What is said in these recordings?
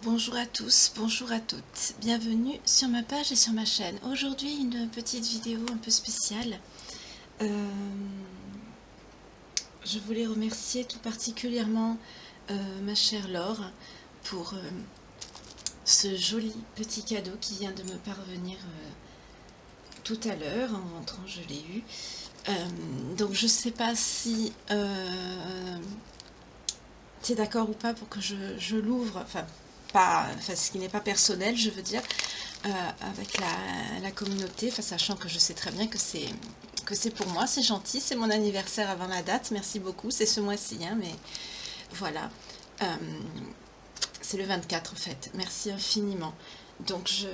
Bonjour à tous, bonjour à toutes, bienvenue sur ma page et sur ma chaîne. Aujourd'hui une petite vidéo un peu spéciale. Je voulais remercier tout particulièrement ma chère Laure pour ce joli petit cadeau qui vient de me parvenir tout à l'heure. En rentrant, je l'ai eu. Donc je sais pas si tu es d'accord ou pas pour que je l'ouvre, enfin ce qui n'est pas personnel, je veux dire, avec la communauté, enfin, sachant que je sais très bien que c'est pour moi, c'est gentil, c'est mon anniversaire avant la date, merci beaucoup, c'est ce mois-ci, hein, mais voilà, euh, c'est le 24 en fait, merci infiniment. Donc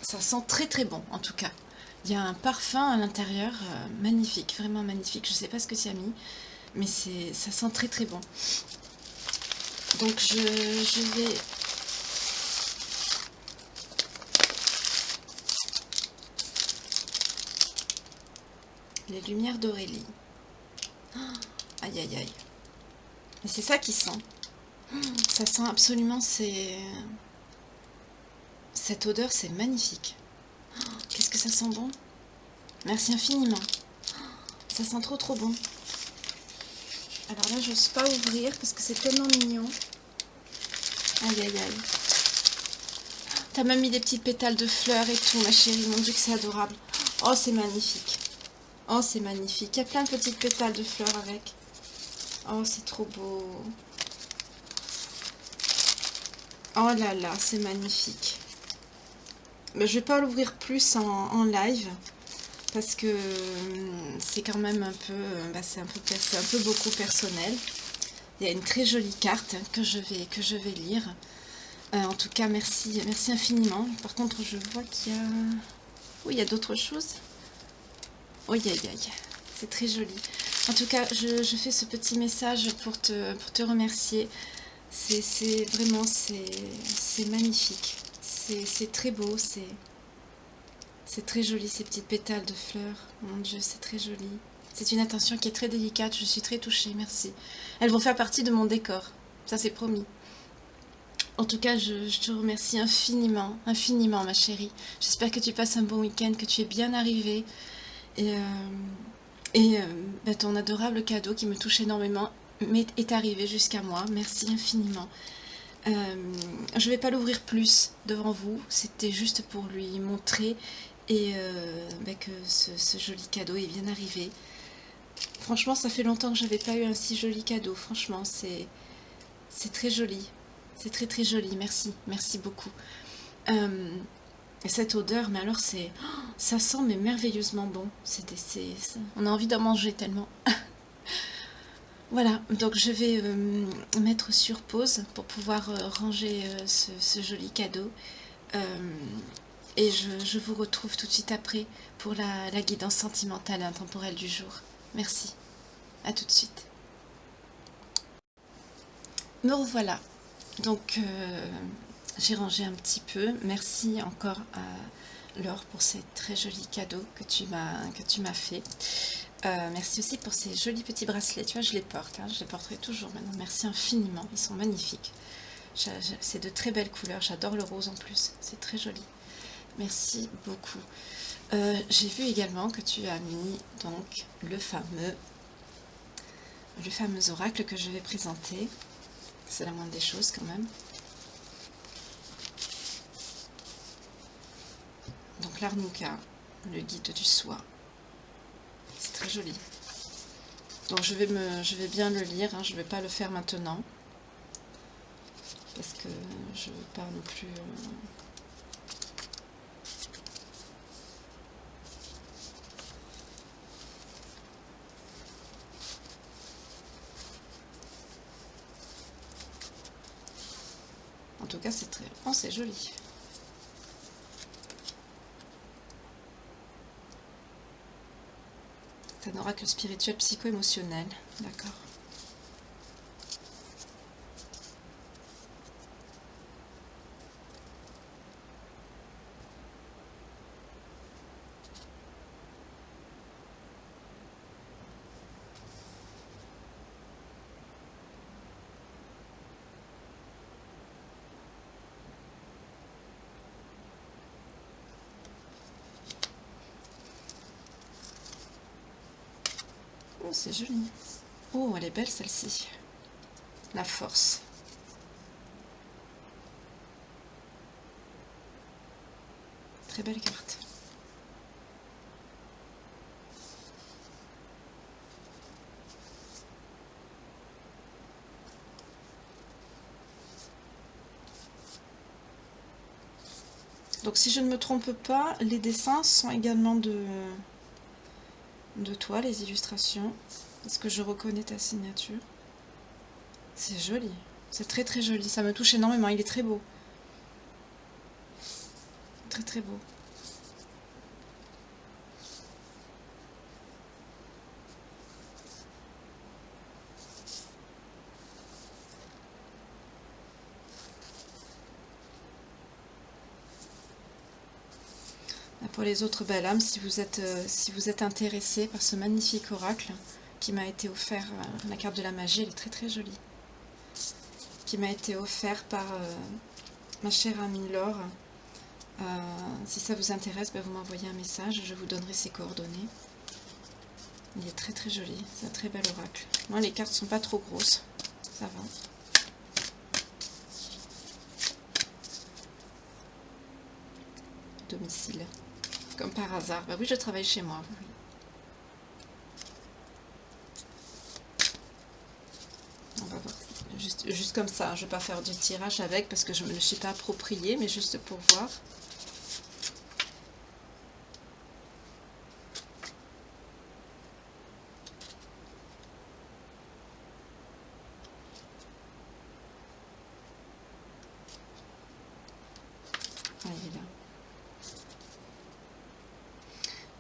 ça sent très très bon en tout cas. Il y a un parfum à l'intérieur magnifique, vraiment magnifique, je sais pas ce que tu as mis, mais ça sent très très bon. Donc je vais les lumières d'Aurélie. Aïe aïe aïe. Et c'est ça qui sent. Ça sent absolument, cette odeur, c'est magnifique. Qu'est-ce que ça sent bon. Merci infiniment. Ça sent trop trop bon. Alors là, j'ose pas ouvrir parce que c'est tellement mignon. Aïe aïe aïe. T'as même mis des petites pétales de fleurs et tout, ma chérie. Mon Dieu que c'est adorable. Oh, c'est magnifique. Oh, c'est magnifique. Il y a plein de petites pétales de fleurs avec. Oh, c'est trop beau. Oh là là, c'est magnifique. Mais je vais pas l'ouvrir plus en live parce que c'est quand même un peu, c'est un peu beaucoup personnel. Il y a une très jolie carte que je vais lire. En tout cas, merci, merci infiniment. Par contre, je vois qu'il y a... Oui, il y a d'autres choses. Oui, aïe, aïe. C'est très joli. En tout cas, je fais ce petit message pour te remercier. C'est vraiment, c'est magnifique. C'est très beau, c'est très joli, ces petites pétales de fleurs. Mon Dieu, c'est très joli. C'est une attention qui est très délicate. Je suis très touchée, merci. Elles vont faire partie de mon décor. Ça, c'est promis. En tout cas, je te remercie infiniment, infiniment, ma chérie. J'espère que tu passes un bon week-end, que tu es bien arrivée. Et, ton adorable cadeau qui me touche énormément est arrivé jusqu'à moi. Merci infiniment. Je ne vais pas l'ouvrir plus devant vous. C'était juste pour lui montrer que ce joli cadeau est bien arrivé. Franchement, ça fait longtemps que j'avais pas eu un si joli cadeau. Franchement, c'est très joli. C'est très très joli. Merci, merci beaucoup. Et cette odeur, mais alors ça sent mais merveilleusement bon. On a envie d'en manger tellement. Voilà, donc je vais mettre sur pause pour pouvoir ranger ce joli cadeau. Et je vous retrouve tout de suite après pour la guidance sentimentale et intemporelle du jour. Merci. À tout de suite. Me revoilà. Donc, j'ai rangé un petit peu. Merci encore à Laure pour ces très jolis cadeaux que tu m'as fait. Merci aussi pour ces jolis petits bracelets. Tu vois, je les porte. Hein, je les porterai toujours maintenant. Merci infiniment. Ils sont magnifiques. C'est de très belles couleurs. J'adore le rose en plus. C'est très joli. Merci beaucoup. J'ai vu également que tu as mis donc le fameux oracle que je vais présenter. C'est la moindre des choses quand même. Donc l'Arnuka, le guide du soi. C'est très joli. Donc je vais bien le lire, hein, je ne vais pas le faire maintenant. Parce que je ne veux pas non plus... En tout cas, c'est très... Oh, c'est joli. C'est un oracle spirituel psycho-émotionnel. D'accord. Oh, c'est joli. Oh, elle est belle celle-ci. La force. Très belle carte. Donc si je ne me trompe pas, les dessins sont également de toi, les illustrations. Est-ce que je reconnais ta signature? C'est joli. C'est très très joli. Ça me touche énormément. Il est très beau. Très très beau. Pour les autres belles âmes, si vous êtes intéressé par ce magnifique oracle qui m'a été offert, la carte de la magie, elle est très très jolie, qui m'a été offert par ma chère amie Laure. Si ça vous intéresse, vous m'envoyez un message, je vous donnerai ses coordonnées. Il est très très joli, c'est un très bel oracle. Moi, les cartes sont pas trop grosses, ça va. Domicile. Comme par hasard. Bah oui, je travaille chez moi. On va voir. Juste comme ça. Je ne vais pas faire du tirage avec parce que je ne me le suis pas approprié, mais juste pour voir. Ah, il est là.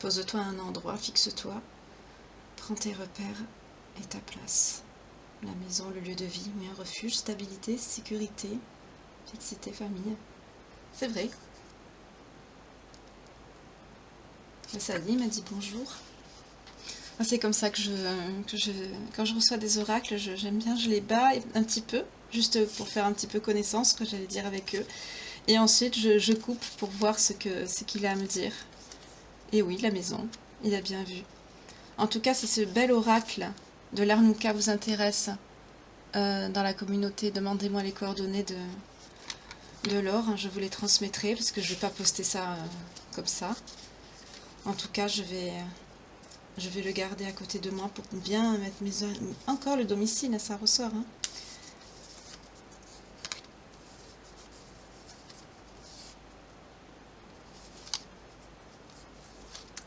Pose-toi à un endroit, fixe-toi, prends tes repères et ta place. La maison, le lieu de vie, mais un refuge, stabilité, sécurité, fixité, famille. C'est vrai. Ça dit, il m'a dit bonjour. C'est comme ça que quand je reçois des oracles, j'aime bien, je les bats un petit peu, juste pour faire un petit peu connaissance, que j'allais dire avec eux. Et ensuite, je coupe pour voir ce qu'il a à me dire. Et oui, la maison, il a bien vu. En tout cas, si ce bel oracle de l'Arnuka vous intéresse dans la communauté, demandez-moi les coordonnées de Laure. Je vous les transmettrai parce que je ne vais pas poster ça comme ça. En tout cas, je vais le garder à côté de moi pour bien mettre mes... Encore le domicile, ça ressort. Hein.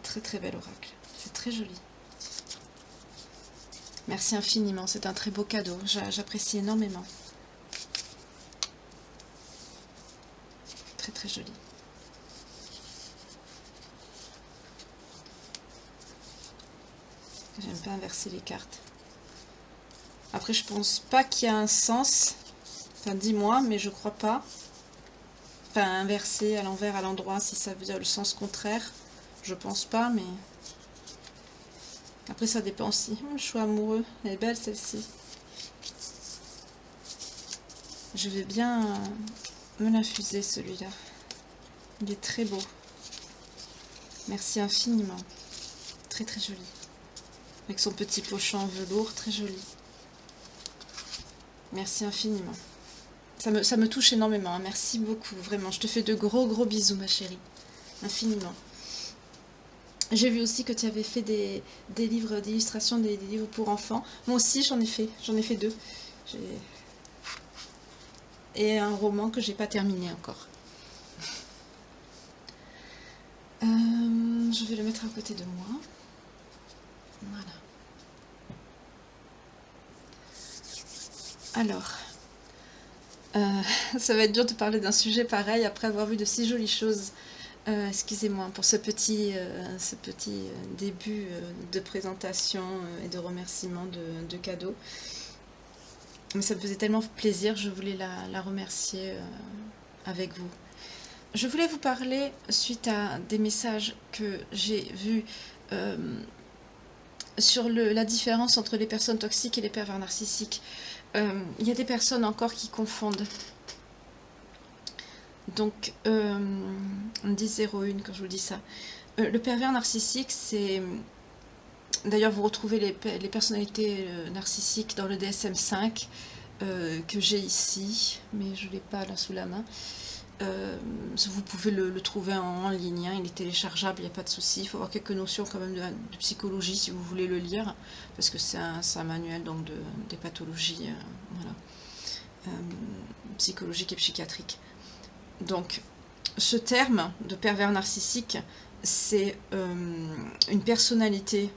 Très très bel oracle. C'est très joli. Merci infiniment, c'est un très beau cadeau. J'apprécie énormément. Très très joli. J'aime pas inverser les cartes. Après, je pense pas qu'il y a un sens. Enfin, dis-moi, mais je crois pas. Enfin, inverser à l'envers, à l'endroit, si ça veut dire le sens contraire. Je pense pas, mais... Après, ça dépend aussi. Je suis amoureux. Elle est belle, celle-ci. Je vais bien me l'infuser, celui-là. Il est très beau. Merci infiniment. Très, très joli. Avec son petit pochon en velours, très joli. Merci infiniment. Ça me touche énormément. Hein. Merci beaucoup, vraiment. Je te fais de gros, gros bisous, ma chérie. Infiniment. J'ai vu aussi que tu avais fait des livres d'illustration, des livres pour enfants. Moi aussi, j'en ai fait. J'en ai fait 2. Et un roman que j'ai pas terminé encore. Je vais le mettre à côté de moi. Voilà. Alors, ça va être dur de parler d'un sujet pareil après avoir vu de si jolies choses. Excusez-moi pour ce petit début de présentation et de remerciement de cadeaux. Mais ça me faisait tellement plaisir, je voulais la remercier avec vous. Je voulais vous parler, suite à des messages que j'ai vus sur la différence entre les personnes toxiques et les pervers narcissiques. Il y a des personnes encore qui confondent. Donc, on dit 01 quand je vous dis ça. Le pervers narcissique, c'est D'ailleurs, vous retrouvez les personnalités narcissiques dans le DSM-5 que j'ai ici, mais je ne l'ai pas là sous la main. Vous pouvez le trouver en ligne, hein, il est téléchargeable, il n'y a pas de souci. Il faut avoir quelques notions quand même de psychologie si vous voulez le lire, parce que c'est un manuel donc des pathologies voilà, psychologiques et psychiatriques. Donc, ce terme de pervers narcissique, c'est une personnalité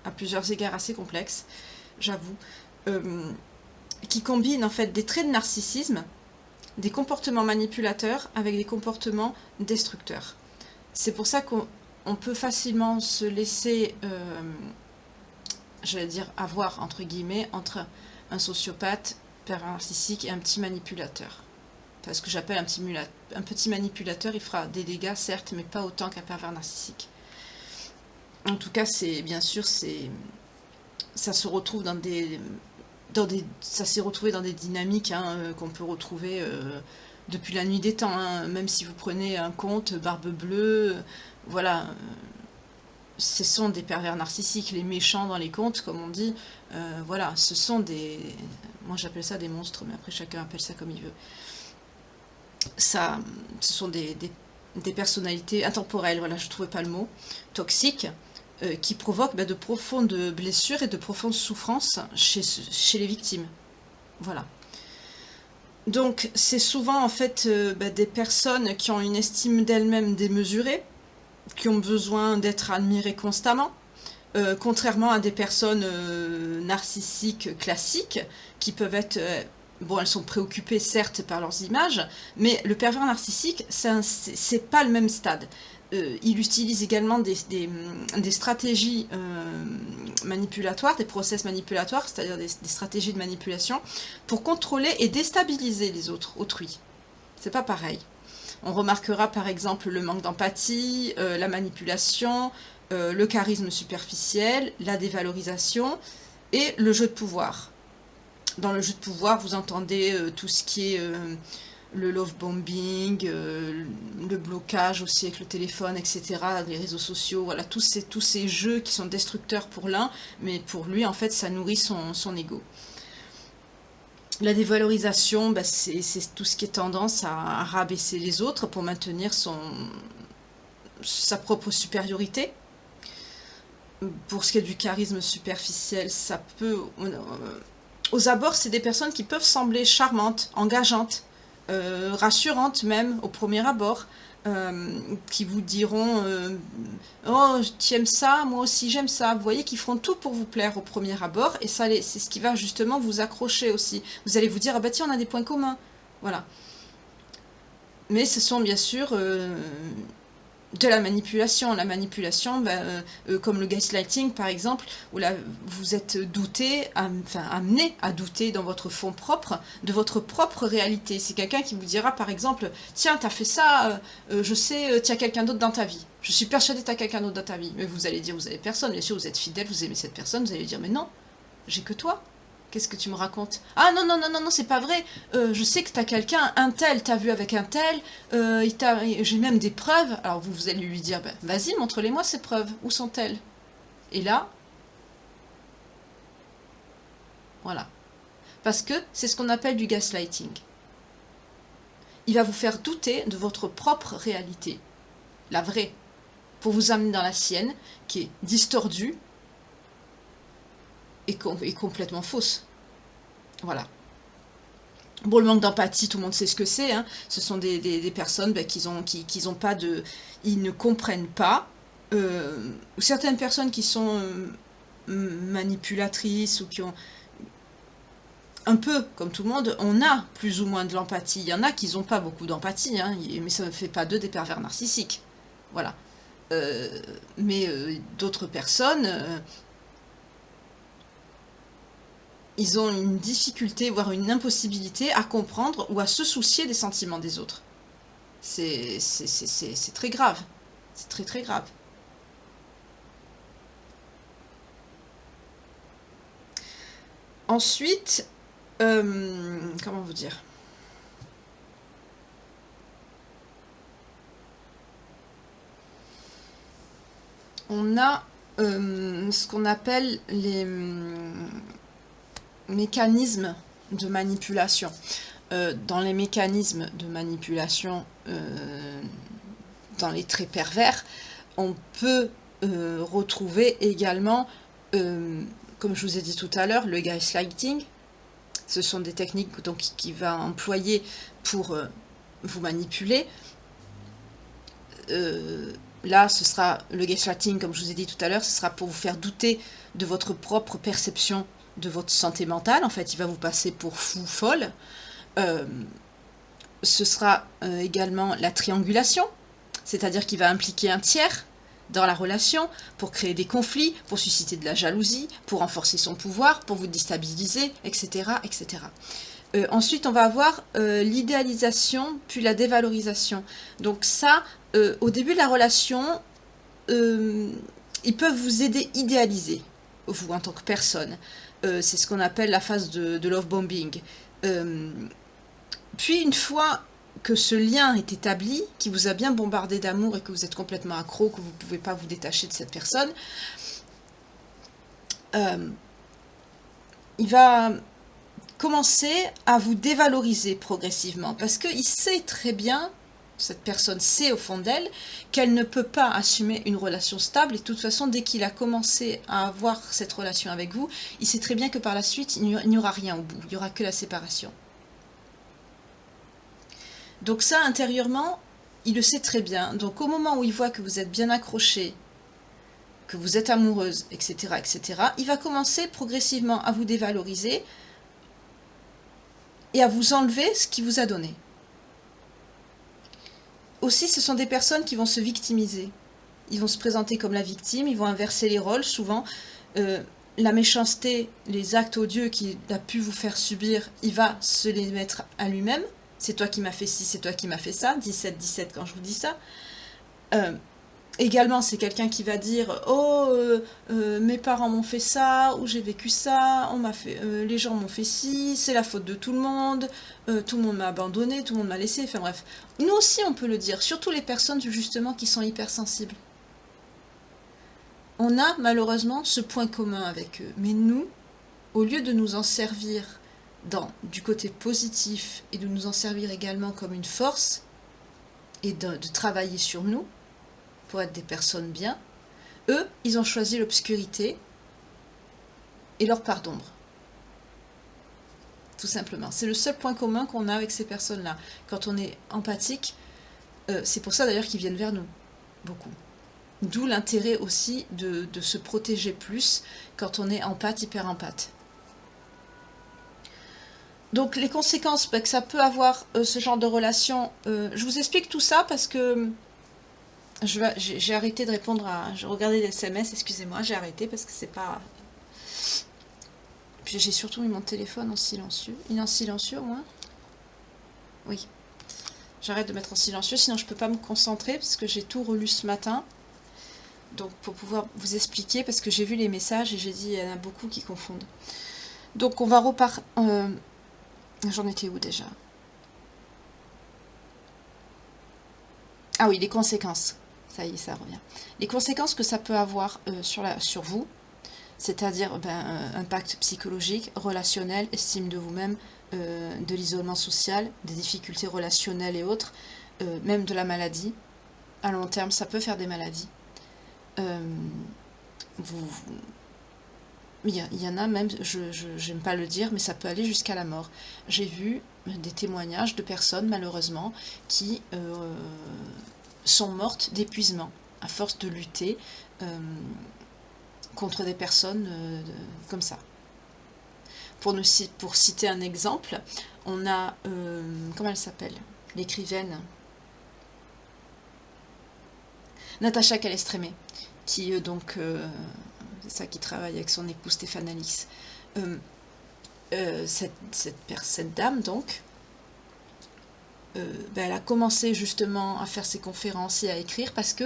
à plusieurs égards assez complexe, j'avoue, qui combine en fait des traits de narcissisme, des comportements manipulateurs avec des comportements destructeurs. C'est pour ça qu'on peut facilement se laisser, j'allais dire, avoir, entre guillemets, entre un sociopathe, pervers narcissique et un petit manipulateur. Parce que j'appelle un petit manipulateur, il fera des dégâts, certes, mais pas autant qu'un pervers narcissique. En tout cas, bien sûr, ça se retrouve ça s'est retrouvé dans des dynamiques hein, qu'on peut retrouver depuis la nuit des temps. Hein. Même si vous prenez un conte, Barbe Bleue, voilà, ce sont des pervers narcissiques, les méchants dans les contes, comme on dit. Voilà, ce sont moi j'appelle ça des monstres, mais après chacun appelle ça comme il veut. Ce sont des personnalités intemporelles, voilà, je ne trouvais pas le mot, toxiques, qui provoquent de profondes blessures et de profondes souffrances chez les victimes. Voilà. Donc, c'est souvent en fait des personnes qui ont une estime d'elles-mêmes démesurée, qui ont besoin d'être admirées constamment, contrairement à des personnes narcissiques classiques, qui peuvent être... bon, elles sont préoccupées certes par leurs images, mais le pervers narcissique, c'est pas le même stade. Il utilise également des stratégies manipulatoires, des process manipulatoires, c'est-à-dire des stratégies de manipulation, pour contrôler et déstabiliser les autrui. C'est pas pareil. On remarquera par exemple le manque d'empathie, la manipulation, le charisme superficiel, la dévalorisation et le jeu de pouvoir. Dans le jeu de pouvoir, vous entendez tout ce qui est le love bombing, le blocage aussi avec le téléphone, etc., les réseaux sociaux, voilà, tous ces jeux qui sont destructeurs pour l'un, mais pour lui, en fait, ça nourrit son ego. La dévalorisation, c'est tout ce qui est tendance à rabaisser les autres pour maintenir sa propre supériorité. Pour ce qui est du charisme superficiel, ça peut... aux abords, c'est des personnes qui peuvent sembler charmantes, engageantes, rassurantes même au premier abord, qui vous diront oh tu aimes ça, moi aussi j'aime ça, vous voyez qu'ils feront tout pour vous plaire au premier abord, et ça c'est ce qui va justement vous accrocher aussi, vous allez vous dire ah bah tiens on a des points communs, voilà. Mais ce sont bien sûr de la manipulation, comme le gaslighting par exemple, où là vous êtes amené à douter dans votre fond propre de votre propre réalité. C'est quelqu'un qui vous dira par exemple, tiens t'as fait ça, je sais, tu as quelqu'un d'autre dans ta vie, je suis persuadée que tu as quelqu'un d'autre dans ta vie, mais vous allez dire vous avez personne, bien sûr vous êtes fidèle, vous aimez cette personne, vous allez dire mais non, j'ai que toi. Qu'est-ce que tu me racontes? Ah non, non, non, non, non, c'est pas vrai. Je sais que t'as quelqu'un, un tel, t'as vu avec un tel. J'ai même des preuves. Alors vous allez lui dire, vas-y, montre-les-moi ces preuves. Où sont-elles? Et là, voilà. Parce que c'est ce qu'on appelle du gaslighting. Il va vous faire douter de votre propre réalité. La vraie. Pour vous amener dans la sienne, qui est distordue et complètement fausse. Voilà. Bon, le manque d'empathie, tout le monde sait ce que c'est. Hein. Ce sont des personnes qui ont pas de... Ils ne comprennent pas. Ou certaines personnes qui sont manipulatrices ou qui ont... Un peu, comme tout le monde, on a plus ou moins de l'empathie. Il y en a qui n'ont pas beaucoup d'empathie, hein, mais ça ne fait pas d'eux des pervers narcissiques. Voilà. Mais d'autres personnes... ils ont une difficulté, voire une impossibilité à comprendre ou à se soucier des sentiments des autres. C'est très grave. C'est très très grave. Ensuite, comment vous dire? on a ce qu'on appelle les mécanismes de manipulation. Dans les mécanismes de manipulation, dans les traits pervers, on peut retrouver également, comme je vous ai dit tout à l'heure, le gaslighting. Ce sont des techniques donc, qu'il va employer pour vous manipuler. Là, ce sera le gaslighting, comme je vous ai dit tout à l'heure, ce sera pour vous faire douter de votre propre perception de votre santé mentale. En fait, il va vous passer pour fou, folle. Ce sera également la triangulation, c'est-à-dire qu'il va impliquer un tiers dans la relation pour créer des conflits, pour susciter de la jalousie, pour renforcer son pouvoir, pour vous déstabiliser, etc. etc. Ensuite, on va avoir l'idéalisation, puis la dévalorisation. Donc ça, au début de la relation, ils peuvent vous aider à idéaliser, vous en tant que personne. C'est ce qu'on appelle la phase de love bombing. Puis une fois que ce lien est établi, qui vous a bien bombardé d'amour et que vous êtes complètement accro, que vous ne pouvez pas vous détacher de cette personne, il va commencer à vous dévaloriser progressivement, parce qu'il sait très bien, cette personne sait au fond d'elle, qu'elle ne peut pas assumer une relation stable, et de toute façon, dès qu'il a commencé à avoir cette relation avec vous, il sait très bien que par la suite, il n'y aura rien au bout, il n'y aura que la séparation. Donc ça, intérieurement, il le sait très bien. Donc au moment où il voit que vous êtes bien accroché, que vous êtes amoureuse, etc., etc., il va commencer progressivement à vous dévaloriser et à vous enlever ce qu'il vous a donné. Aussi, ce sont des personnes qui vont se victimiser. Ils vont se présenter comme la victime, ils vont inverser les rôles. Souvent, la méchanceté, les actes odieux qu'il a pu vous faire subir, il va se les mettre à lui-même. C'est toi qui m'as fait ci, c'est toi qui m'as fait ça. 17-17 quand je vous dis ça. Également, c'est quelqu'un qui va dire « Oh, mes parents m'ont fait ça, ou j'ai vécu ça, les gens m'ont fait ci, c'est la faute de tout le monde m'a abandonné, tout le monde m'a laissé. » Enfin bref, nous aussi on peut le dire, surtout les personnes justement qui sont hypersensibles. On a malheureusement ce point commun avec eux. Mais nous, au lieu de nous en servir du côté positif et de nous en servir également comme une force et de travailler sur nous pour être des personnes bien, eux, ils ont choisi l'obscurité et leur part d'ombre. Tout simplement. C'est le seul point commun qu'on a avec ces personnes-là. Quand on est empathique, c'est pour ça d'ailleurs qu'ils viennent vers nous, beaucoup. D'où l'intérêt aussi de se protéger plus quand on est empathe, hyper empathe. Donc les conséquences que ça peut avoir ce genre de relation, je vous explique tout ça parce que j'ai arrêté de répondre je regardais les SMS, excusez-moi, j'ai arrêté parce que c'est pas... Puis j'ai surtout mis mon téléphone en silencieux. Il est en silencieux au moins? Oui. J'arrête de mettre en silencieux, sinon je peux pas me concentrer parce que j'ai tout relu ce matin. Donc pour pouvoir vous expliquer, parce que j'ai vu les messages et j'ai dit il y en a beaucoup qui confondent. Donc on va repartir... J'en étais où déjà? Ah oui, les conséquences. Ça y est, ça revient. Les conséquences que ça peut avoir sur vous, c'est-à-dire impact psychologique, relationnel, estime de vous-même, de l'isolement social, des difficultés relationnelles et autres, même de la maladie. À long terme, ça peut faire des maladies. Il y en a même, je n'aime pas le dire, mais ça peut aller jusqu'à la mort. J'ai vu des témoignages de personnes, malheureusement, qui sont mortes d'épuisement, à force de lutter contre des personnes comme ça. Pour citer un exemple, on a, comment elle s'appelle, l'écrivaine Natacha Calestrémé, qui c'est ça, qui travaille avec son époux Stéphane Alix. Cette dame, donc, elle a commencé justement à faire ses conférences et à écrire parce que,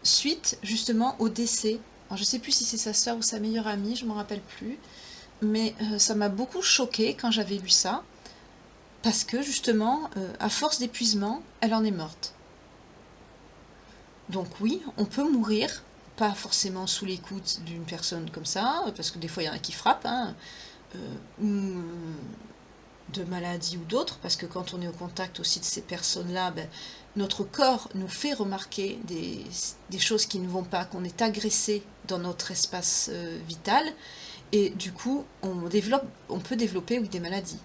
suite justement au décès, alors je ne sais plus si c'est sa soeur ou sa meilleure amie, je ne m'en rappelle plus, mais ça m'a beaucoup choquée quand j'avais lu ça, parce que justement, à force d'épuisement, elle en est morte. Donc oui, on peut mourir pas forcément sous l'écoute d'une personne comme ça, parce que des fois il y en a qui frappent, hein, ou de maladies ou d'autres, parce que quand on est au contact aussi de ces personnes-là, ben, notre corps nous fait remarquer des choses qui ne vont pas, qu'on est agressé dans notre espace vital, et du coup on peut développer oui, des maladies.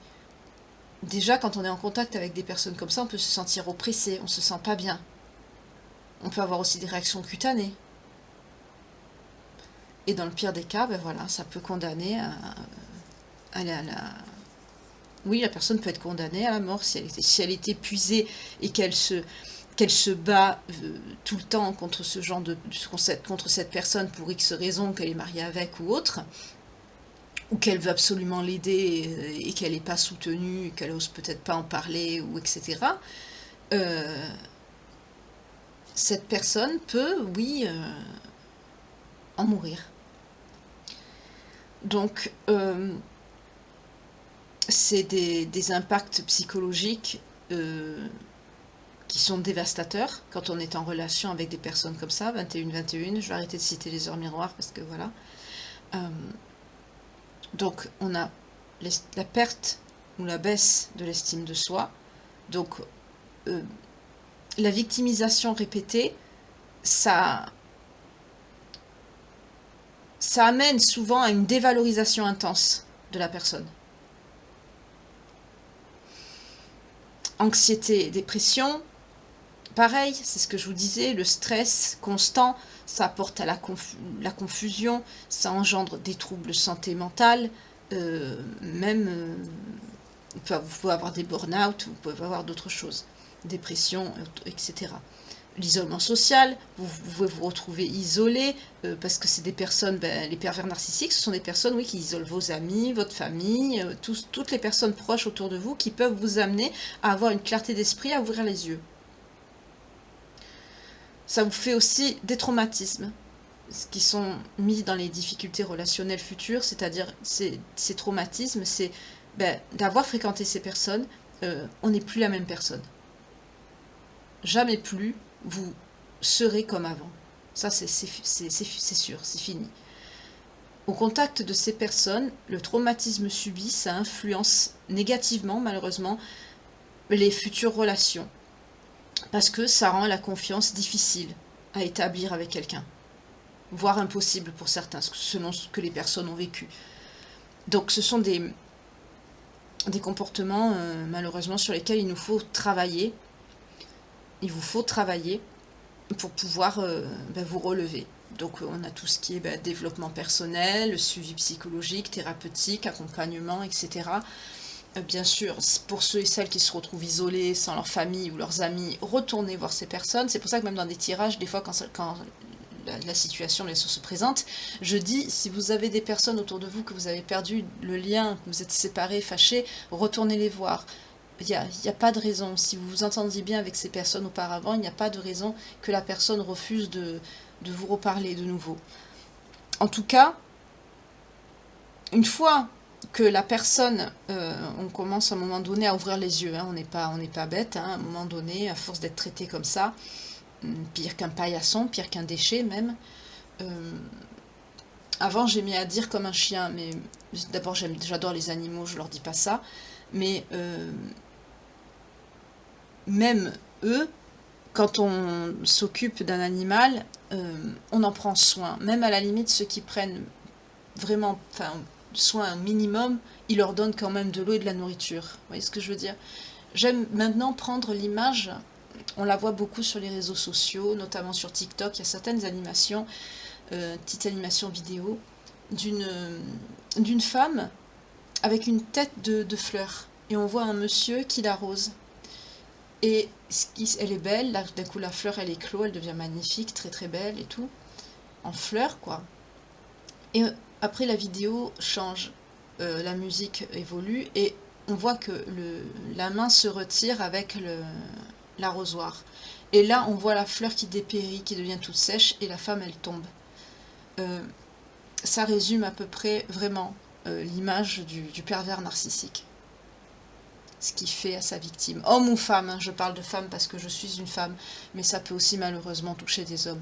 Déjà quand on est en contact avec des personnes comme ça, on peut se sentir oppressé, on se sent pas bien. On peut avoir aussi des réactions cutanées. Et dans le pire des cas, ben voilà, ça peut condamner à aller à la... Oui, la personne peut être condamnée à la mort si elle est épuisée et qu'elle se bat tout le temps contre ce genre contre cette personne pour X raison, qu'elle est mariée avec ou autre, ou qu'elle veut absolument l'aider et qu'elle n'est pas soutenue, qu'elle ose peut-être pas en parler, ou etc. Cette personne peut, oui, en mourir. Donc, c'est des impacts psychologiques qui sont dévastateurs quand on est en relation avec des personnes comme ça, 21-21, je vais arrêter de citer les heures miroirs parce que voilà. Donc on a la perte ou la baisse de l'estime de soi, donc la victimisation répétée, ça amène souvent à une dévalorisation intense de la personne. Anxiété, dépression, pareil, c'est ce que je vous disais, le stress constant, ça apporte à la confusion, ça engendre des troubles de santé mentale, même vous pouvez avoir des burn-out, vous pouvez avoir d'autres choses, dépression, etc. L'isolement social, vous pouvez vous retrouver isolé, parce que c'est des personnes, les pervers narcissiques, ce sont des personnes oui, qui isolent vos amis, votre famille, toutes les personnes proches autour de vous qui peuvent vous amener à avoir une clarté d'esprit, à ouvrir les yeux. Ça vous fait aussi des traumatismes qui sont mis dans les difficultés relationnelles futures, c'est-à-dire ces traumatismes, c'est d'avoir fréquenté ces personnes, on n'est plus la même personne. Jamais plus vous serez comme avant. Ça, c'est sûr, c'est fini. Au contact de ces personnes, le traumatisme subi, ça influence négativement, malheureusement, les futures relations. Parce que ça rend la confiance difficile à établir avec quelqu'un. Voire impossible pour certains, selon ce que les personnes ont vécu. Donc ce sont des comportements, malheureusement, sur lesquels il nous faut travailler. Il vous faut travailler pour pouvoir vous relever. Donc on a tout ce qui est développement personnel, suivi psychologique, thérapeutique, accompagnement, etc. Bien sûr, pour ceux et celles qui se retrouvent isolés, sans leur famille ou leurs amis, retournez voir ces personnes. C'est pour ça que même dans des tirages, des fois quand la situation bien sûr se présente, je dis, si vous avez des personnes autour de vous que vous avez perdu le lien, que vous êtes séparés, fâchés, retournez les voir. Il n'y a pas de raison. Si vous vous entendiez bien avec ces personnes auparavant, il n'y a pas de raison que la personne refuse de vous reparler de nouveau. En tout cas, une fois que la personne, on commence à un moment donné à ouvrir les yeux, hein, on n'est pas bête, hein, à un moment donné, à force d'être traité comme ça, pire qu'un paillasson, pire qu'un déchet même. Avant j'aimais à dire comme un chien, mais d'abord j'adore les animaux, je leur dis pas ça, mais même eux, quand on s'occupe d'un animal, on en prend soin. Même à la limite, ceux qui prennent vraiment soin un minimum, ils leur donnent quand même de l'eau et de la nourriture. Vous voyez ce que je veux dire? J'aime maintenant prendre l'image, on la voit beaucoup sur les réseaux sociaux, notamment sur TikTok, il y a certaines animations, petites animations vidéo, d'une femme avec une tête de fleur. Et on voit un monsieur qui l'arrose. Et elle est belle, là d'un coup la fleur elle éclot, elle devient magnifique, très très belle et tout, en fleurs quoi. Et après la vidéo change, la musique évolue et on voit que la main se retire avec l'arrosoir. Et là on voit la fleur qui dépérit, qui devient toute sèche et la femme elle tombe. Ça résume à peu près vraiment l'image du pervers narcissique. Ce qu'il fait à sa victime. Homme ou femme, hein, je parle de femme parce que je suis une femme, mais ça peut aussi malheureusement toucher des hommes.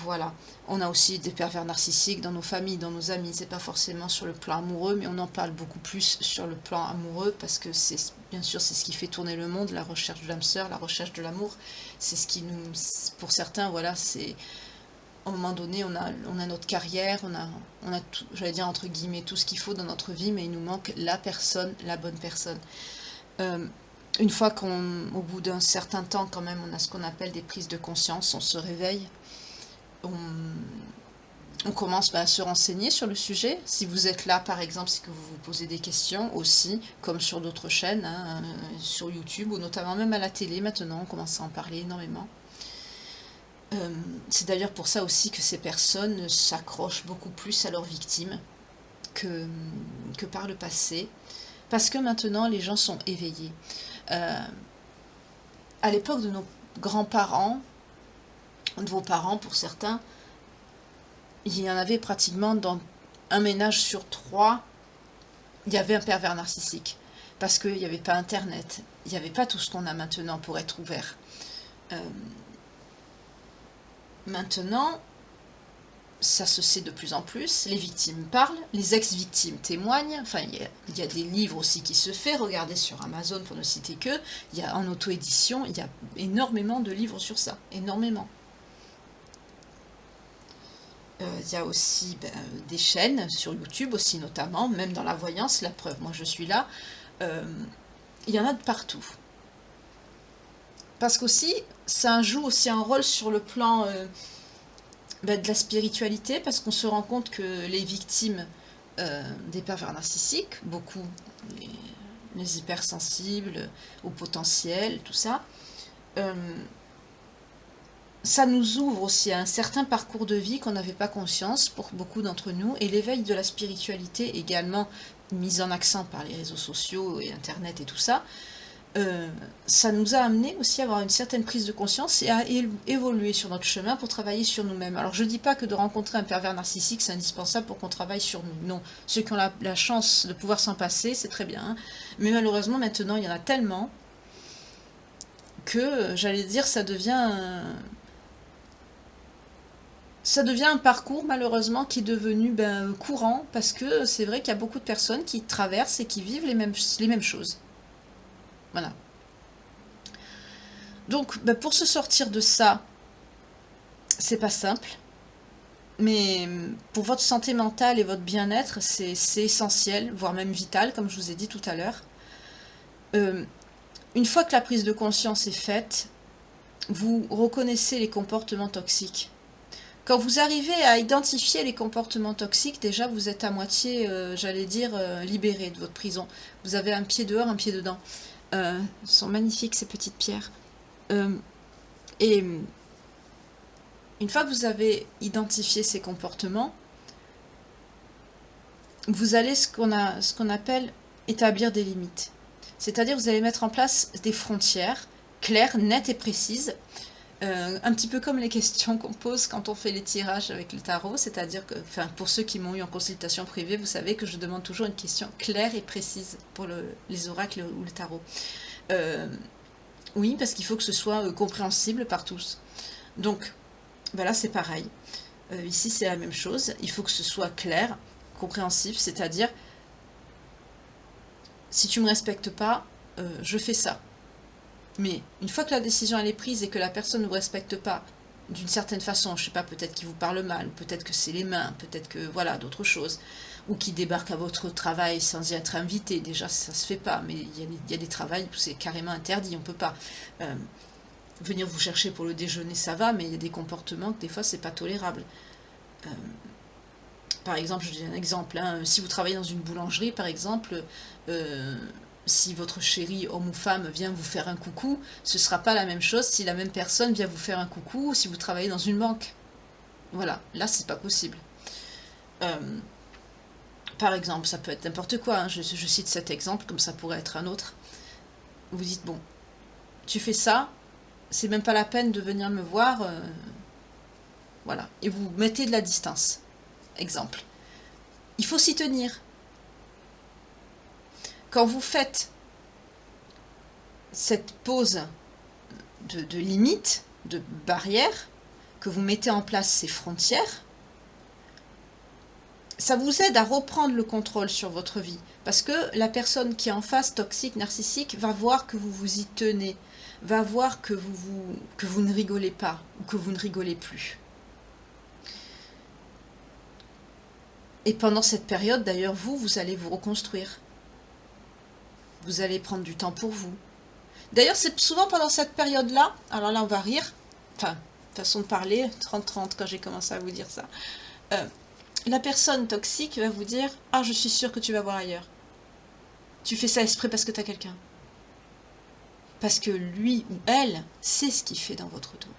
Voilà. On a aussi des pervers narcissiques dans nos familles, dans nos amis. C'est pas forcément sur le plan amoureux, mais on en parle beaucoup plus sur le plan amoureux parce que c'est bien sûr c'est ce qui fait tourner le monde, la recherche de l'âme sœur, la recherche de l'amour. C'est ce qui nous, pour certains, voilà, c'est à un moment donné, on a notre carrière, on a tout, j'allais dire entre guillemets tout ce qu'il faut dans notre vie, mais il nous manque la personne, la bonne personne. Euh, une fois au bout d'un certain temps, quand même, on a ce qu'on appelle des prises de conscience, on se réveille, on, on commence à se renseigner sur le sujet. Si vous êtes là, par exemple, c'est que vous vous posez des questions aussi, comme sur d'autres chaînes, hein, sur YouTube, ou notamment même à la télé maintenant, on commence à en parler énormément. C'est d'ailleurs pour ça aussi que ces personnes s'accrochent beaucoup plus à leurs victimes que, que par le passé, parce que maintenant les gens sont éveillés. À l'époque de nos grands-parents, de vos parents pour certains, il y en avait pratiquement dans un ménage sur 3, il y avait un pervers narcissique. Parce qu'il n'y avait pas Internet, il n'y avait pas tout ce qu'on a maintenant pour être ouvert. Maintenant, ça se sait de plus en plus, les victimes parlent, les ex-victimes témoignent, enfin il y a des livres aussi qui se font, regardez sur Amazon pour ne citer que, il y a en auto-édition, il y a énormément de livres sur ça, énormément. Il y a aussi des chaînes sur YouTube aussi notamment, même dans la voyance, la preuve, moi je suis là, il y en a de partout. Parce qu'aussi, ça joue aussi un rôle sur le plan de la spiritualité, parce qu'on se rend compte que les victimes des pervers narcissiques, beaucoup, les hypersensibles, au potentiel, tout ça, ça nous ouvre aussi à un certain parcours de vie qu'on n'avait pas conscience pour beaucoup d'entre nous, et l'éveil de la spiritualité également mis en accent par les réseaux sociaux et Internet et tout ça, ça nous a amené aussi à avoir une certaine prise de conscience et à évoluer sur notre chemin pour travailler sur nous-mêmes. Alors je ne dis pas que de rencontrer un pervers narcissique c'est indispensable pour qu'on travaille sur nous, non. Ceux qui ont la chance de pouvoir s'en passer, c'est très bien, hein. Mais malheureusement maintenant il y en a tellement que, j'allais dire, ça devient un parcours malheureusement qui est devenu courant, parce que c'est vrai qu'il y a beaucoup de personnes qui traversent et qui vivent les mêmes choses. Voilà. Donc, pour se sortir de ça, c'est pas simple, mais pour votre santé mentale et votre bien-être, c'est essentiel, voire même vital, comme je vous ai dit tout à l'heure. Une fois que la prise de conscience est faite, vous reconnaissez les comportements toxiques. Quand vous arrivez à identifier les comportements toxiques, déjà vous êtes à moitié, j'allais dire, libéré de votre prison. Vous avez un pied dehors, un pied dedans. Elles sont magnifiques ces petites pierres. Et une fois que vous avez identifié ces comportements, vous allez ce qu'on appelle établir des limites. C'est-à-dire vous allez mettre en place des frontières claires, nettes et précises, un petit peu comme les questions qu'on pose quand on fait les tirages avec le tarot, c'est-à-dire que, enfin, pour ceux qui m'ont eu en consultation privée, vous savez que je demande toujours une question claire et précise pour les oracles ou le tarot. Oui, parce qu'il faut que ce soit compréhensible par tous. Donc, là c'est pareil. Ici c'est la même chose. Il faut que ce soit clair, compréhensif, c'est-à-dire, si tu ne me respectes pas, je fais ça. Mais une fois que la décision elle est prise et que la personne ne vous respecte pas d'une certaine façon, je sais pas, peut-être qu'il vous parle mal, peut-être que c'est les mains, peut-être que voilà, d'autres choses, ou qui débarque à votre travail sans y être invité, déjà ça se fait pas, mais il y a des travails où c'est carrément interdit, on peut pas. Venir vous chercher pour le déjeuner, ça va, mais il y a des comportements que des fois c'est pas tolérable. Par exemple, je dis un exemple, hein, si vous travaillez dans une boulangerie, par exemple, si votre chéri, homme ou femme, vient vous faire un coucou, ce ne sera pas la même chose si la même personne vient vous faire un coucou ou si vous travaillez dans une banque. Voilà, là c'est pas possible. Par exemple, ça peut être n'importe quoi, hein, je cite cet exemple comme ça pourrait être un autre. Vous dites, bon, tu fais ça, c'est même pas la peine de venir me voir, voilà, et vous mettez de la distance. Exemple. Il faut s'y tenir. Quand vous faites cette pause de limite, de barrière, que vous mettez en place ces frontières, ça vous aide à reprendre le contrôle sur votre vie. Parce que la personne qui est en face, toxique, narcissique, va voir que vous vous y tenez, va voir que vous ne rigolez pas, ou que vous ne rigolez plus. Et pendant cette période, d'ailleurs, vous allez vous reconstruire. Vous allez prendre du temps pour vous. D'ailleurs, c'est souvent pendant cette période-là, alors là, on va rire, enfin, façon de parler, 30-30 quand j'ai commencé à vous dire ça, la personne toxique va vous dire « Ah, je suis sûre que tu vas voir ailleurs. Tu fais ça exprès parce que tu as quelqu'un. » Parce que lui ou elle sait ce qu'il fait dans votre dos.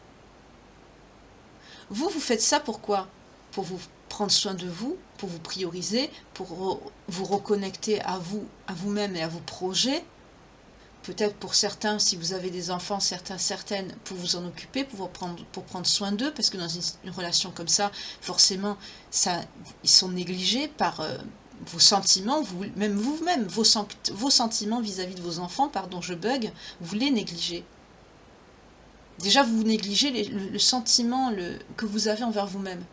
Vous faites ça pourquoi? Pour vous prendre soin de vous, pour vous prioriser, pour vous reconnecter à vous-même et à vos projets. Peut-être pour certains, si vous avez des enfants, certaines, pour vous en occuper, pour prendre soin d'eux, parce que dans une relation comme ça, forcément, ils sont négligés par vos sentiments, même vous-même, vos sentiments vis-à-vis de vos enfants, pardon, je bug, vous les négligez. Déjà, vous négligez le sentiment que vous avez envers vous-même.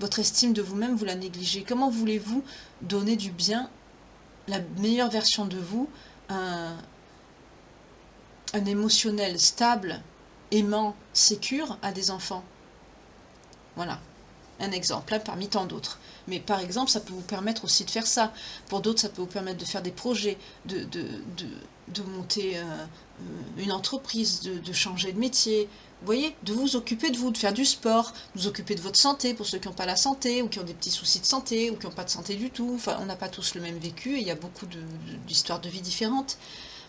Votre estime de vous-même, vous la négligez. Comment voulez-vous donner du bien, la meilleure version de vous, un émotionnel stable, aimant, sécure à des enfants? Voilà, un exemple, parmi tant d'autres. Mais par exemple, ça peut vous permettre aussi de faire ça. Pour d'autres, ça peut vous permettre de faire des projets, de monter une entreprise, de changer de métier. Vous voyez, de vous occuper de vous, de faire du sport, de vous occuper de votre santé, pour ceux qui n'ont pas la santé, ou qui ont des petits soucis de santé, ou qui n'ont pas de santé du tout. Enfin, on n'a pas tous le même vécu, et il y a beaucoup d'histoires de vie différentes.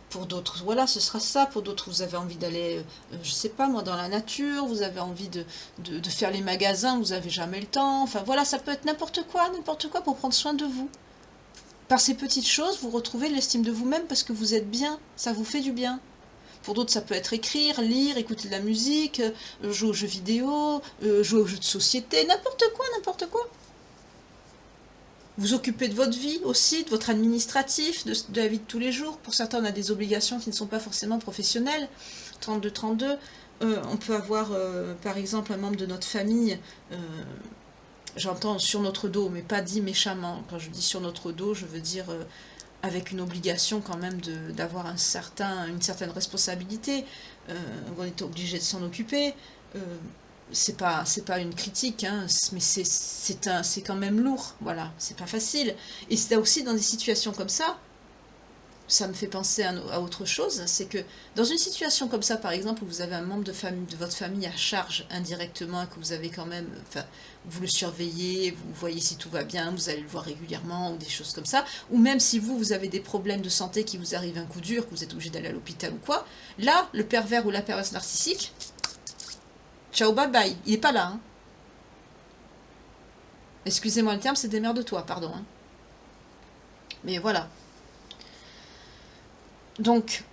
Pour d'autres, voilà, ce sera ça. Pour d'autres, vous avez envie d'aller, je sais pas moi, dans la nature, vous avez envie de faire les magasins, vous n'avez jamais le temps. Enfin voilà, ça peut être n'importe quoi pour prendre soin de vous. Par ces petites choses, vous retrouvez l'estime de vous-même parce que vous êtes bien, ça vous fait du bien. Pour d'autres, ça peut être écrire, lire, écouter de la musique, jouer aux jeux vidéo, jouer aux jeux de société, n'importe quoi. Vous occupez de votre vie aussi, de votre administratif, de la vie de tous les jours. Pour certains, on a des obligations qui ne sont pas forcément professionnelles. 32-32, on peut avoir, par exemple, un membre de notre famille, j'entends sur notre dos, mais pas dit méchamment. Quand je dis sur notre dos, je veux dire avec une obligation quand même d'avoir une certaine responsabilité. On est obligé de s'en occuper. C'est pas une critique, hein, mais c'est quand même lourd, voilà, c'est pas facile. Et c'est aussi dans des situations comme ça me fait penser à autre chose, c'est que dans une situation comme ça, par exemple, où vous avez un membre de votre famille à charge indirectement, et que vous avez quand même, enfin, vous le surveillez, vous voyez si tout va bien, vous allez le voir régulièrement, ou des choses comme ça, ou même si vous avez des problèmes de santé qui vous arrivent un coup dur, que vous êtes obligé d'aller à l'hôpital ou quoi, là, le pervers ou la perverse narcissique, ciao, bye bye, il n'est pas là. Hein. Excusez-moi le terme, c'est démerde-toi, pardon. Hein. Mais voilà. Donc,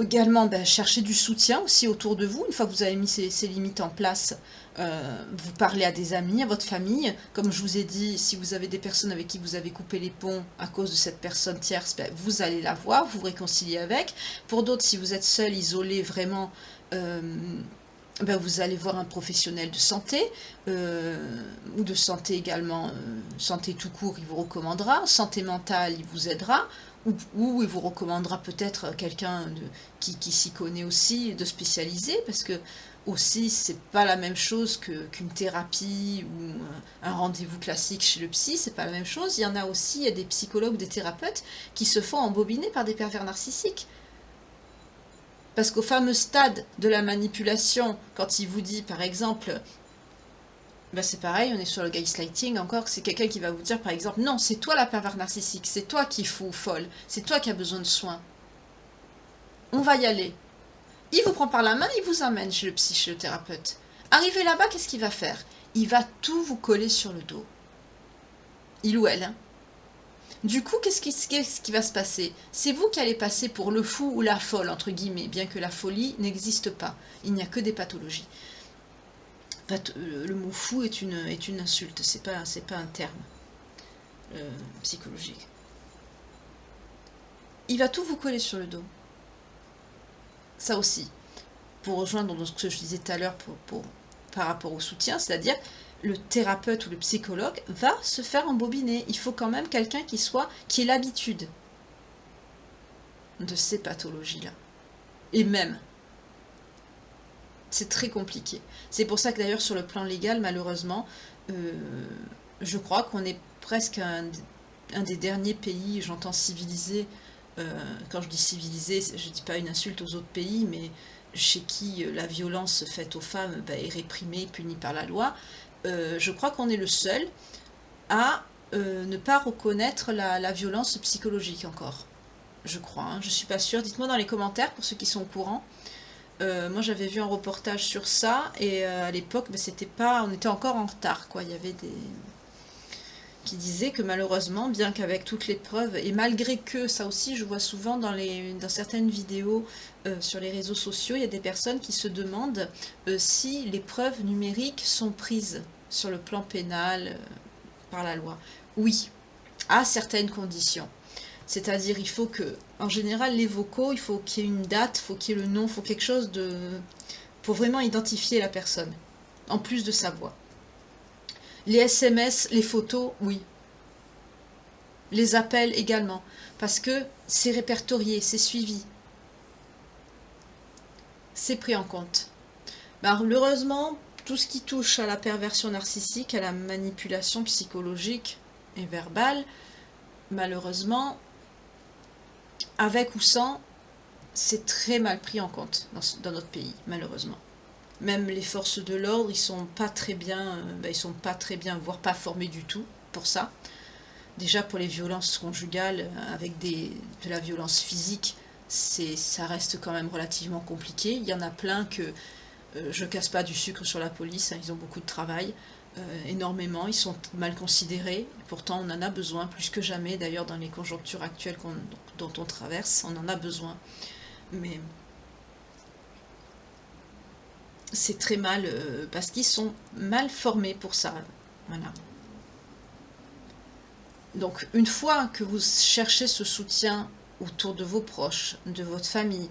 également, cherchez du soutien aussi autour de vous. Une fois que vous avez mis ces limites en place, vous parlez à des amis, à votre famille. Comme je vous ai dit, si vous avez des personnes avec qui vous avez coupé les ponts à cause de cette personne tierce, vous allez la voir, vous réconcilier avec. Pour d'autres, si vous êtes seul, isolé, vraiment... vous allez voir un professionnel de santé, ou de santé également, santé tout court, il vous recommandera, santé mentale, il vous aidera, ou il vous recommandera peut-être quelqu'un qui s'y connaît aussi, de spécialisé, parce que aussi, c'est pas la même chose qu'une thérapie ou un rendez-vous classique chez le psy, c'est pas la même chose. Il y en a aussi, il y a des psychologues, des thérapeutes qui se font embobiner par des pervers narcissiques. Parce qu'au fameux stade de la manipulation, quand il vous dit, par exemple, c'est pareil, on est sur le gaslighting encore, c'est quelqu'un qui va vous dire, par exemple, non, c'est toi la pervers narcissique, c'est toi qui est fou ou folle, c'est toi qui as besoin de soins. On va y aller. Il vous prend par la main, il vous emmène chez le psy, chez le thérapeute. Arrivé là-bas, qu'est-ce qu'il va faire? Il va tout vous coller sur le dos. Il ou elle, hein. Du coup, qu'est-ce qui va se passer? C'est vous qui allez passer pour le fou ou la folle, entre guillemets, bien que la folie n'existe pas. Il n'y a que des pathologies. Le mot fou est une insulte, c'est pas un terme psychologique. Il va tout vous coller sur le dos. Ça aussi. Pour rejoindre ce que je disais tout à l'heure, pour par rapport au soutien, c'est-à-dire le thérapeute ou le psychologue va se faire embobiner. Il faut quand même quelqu'un qui ait l'habitude de ces pathologies-là. Et même, c'est très compliqué. C'est pour ça que d'ailleurs sur le plan légal, malheureusement, je crois qu'on est presque un des derniers pays, j'entends civilisé, quand je dis civilisé, je ne dis pas une insulte aux autres pays, mais chez qui la violence faite aux femmes est réprimée, punie par la loi, je crois qu'on est le seul à ne pas reconnaître la violence psychologique encore. Je crois, hein, je suis pas sûre. Dites-moi dans les commentaires pour ceux qui sont au courant. Moi j'avais vu un reportage sur ça et à l'époque c'était pas, on était encore en retard quoi. Il y avait des qui disaient que malheureusement, bien qu'avec toutes les preuves et malgré que ça aussi je vois souvent dans certaines vidéos sur les réseaux sociaux, il y a des personnes qui se demandent si les preuves numériques sont prises sur le plan pénal par la loi. Oui, à certaines conditions. C'est-à-dire, il faut que, en général, les vocaux, il faut qu'il y ait une date, il faut qu'il y ait le nom, il faut quelque chose pour vraiment identifier la personne, en plus de sa voix. Les SMS, les photos, oui. Les appels également, parce que c'est répertorié, c'est suivi. C'est pris en compte. Malheureusement, tout ce qui touche à la perversion narcissique, à la manipulation psychologique et verbale, malheureusement, avec ou sans, c'est très mal pris en compte dans notre pays, malheureusement. Même les forces de l'ordre, ils sont pas très bien, voire pas formés du tout pour ça. Déjà pour les violences conjugales, avec de la violence physique, ça reste quand même relativement compliqué. Il y en a plein que je casse pas du sucre sur la police, hein, ils ont beaucoup de travail. Énormément, ils sont mal considérés, pourtant on en a besoin plus que jamais, d'ailleurs dans les conjonctures actuelles dont on traverse, on en a besoin, mais c'est très mal, parce qu'ils sont mal formés pour ça, voilà. Donc une fois que vous cherchez ce soutien autour de vos proches, de votre famille,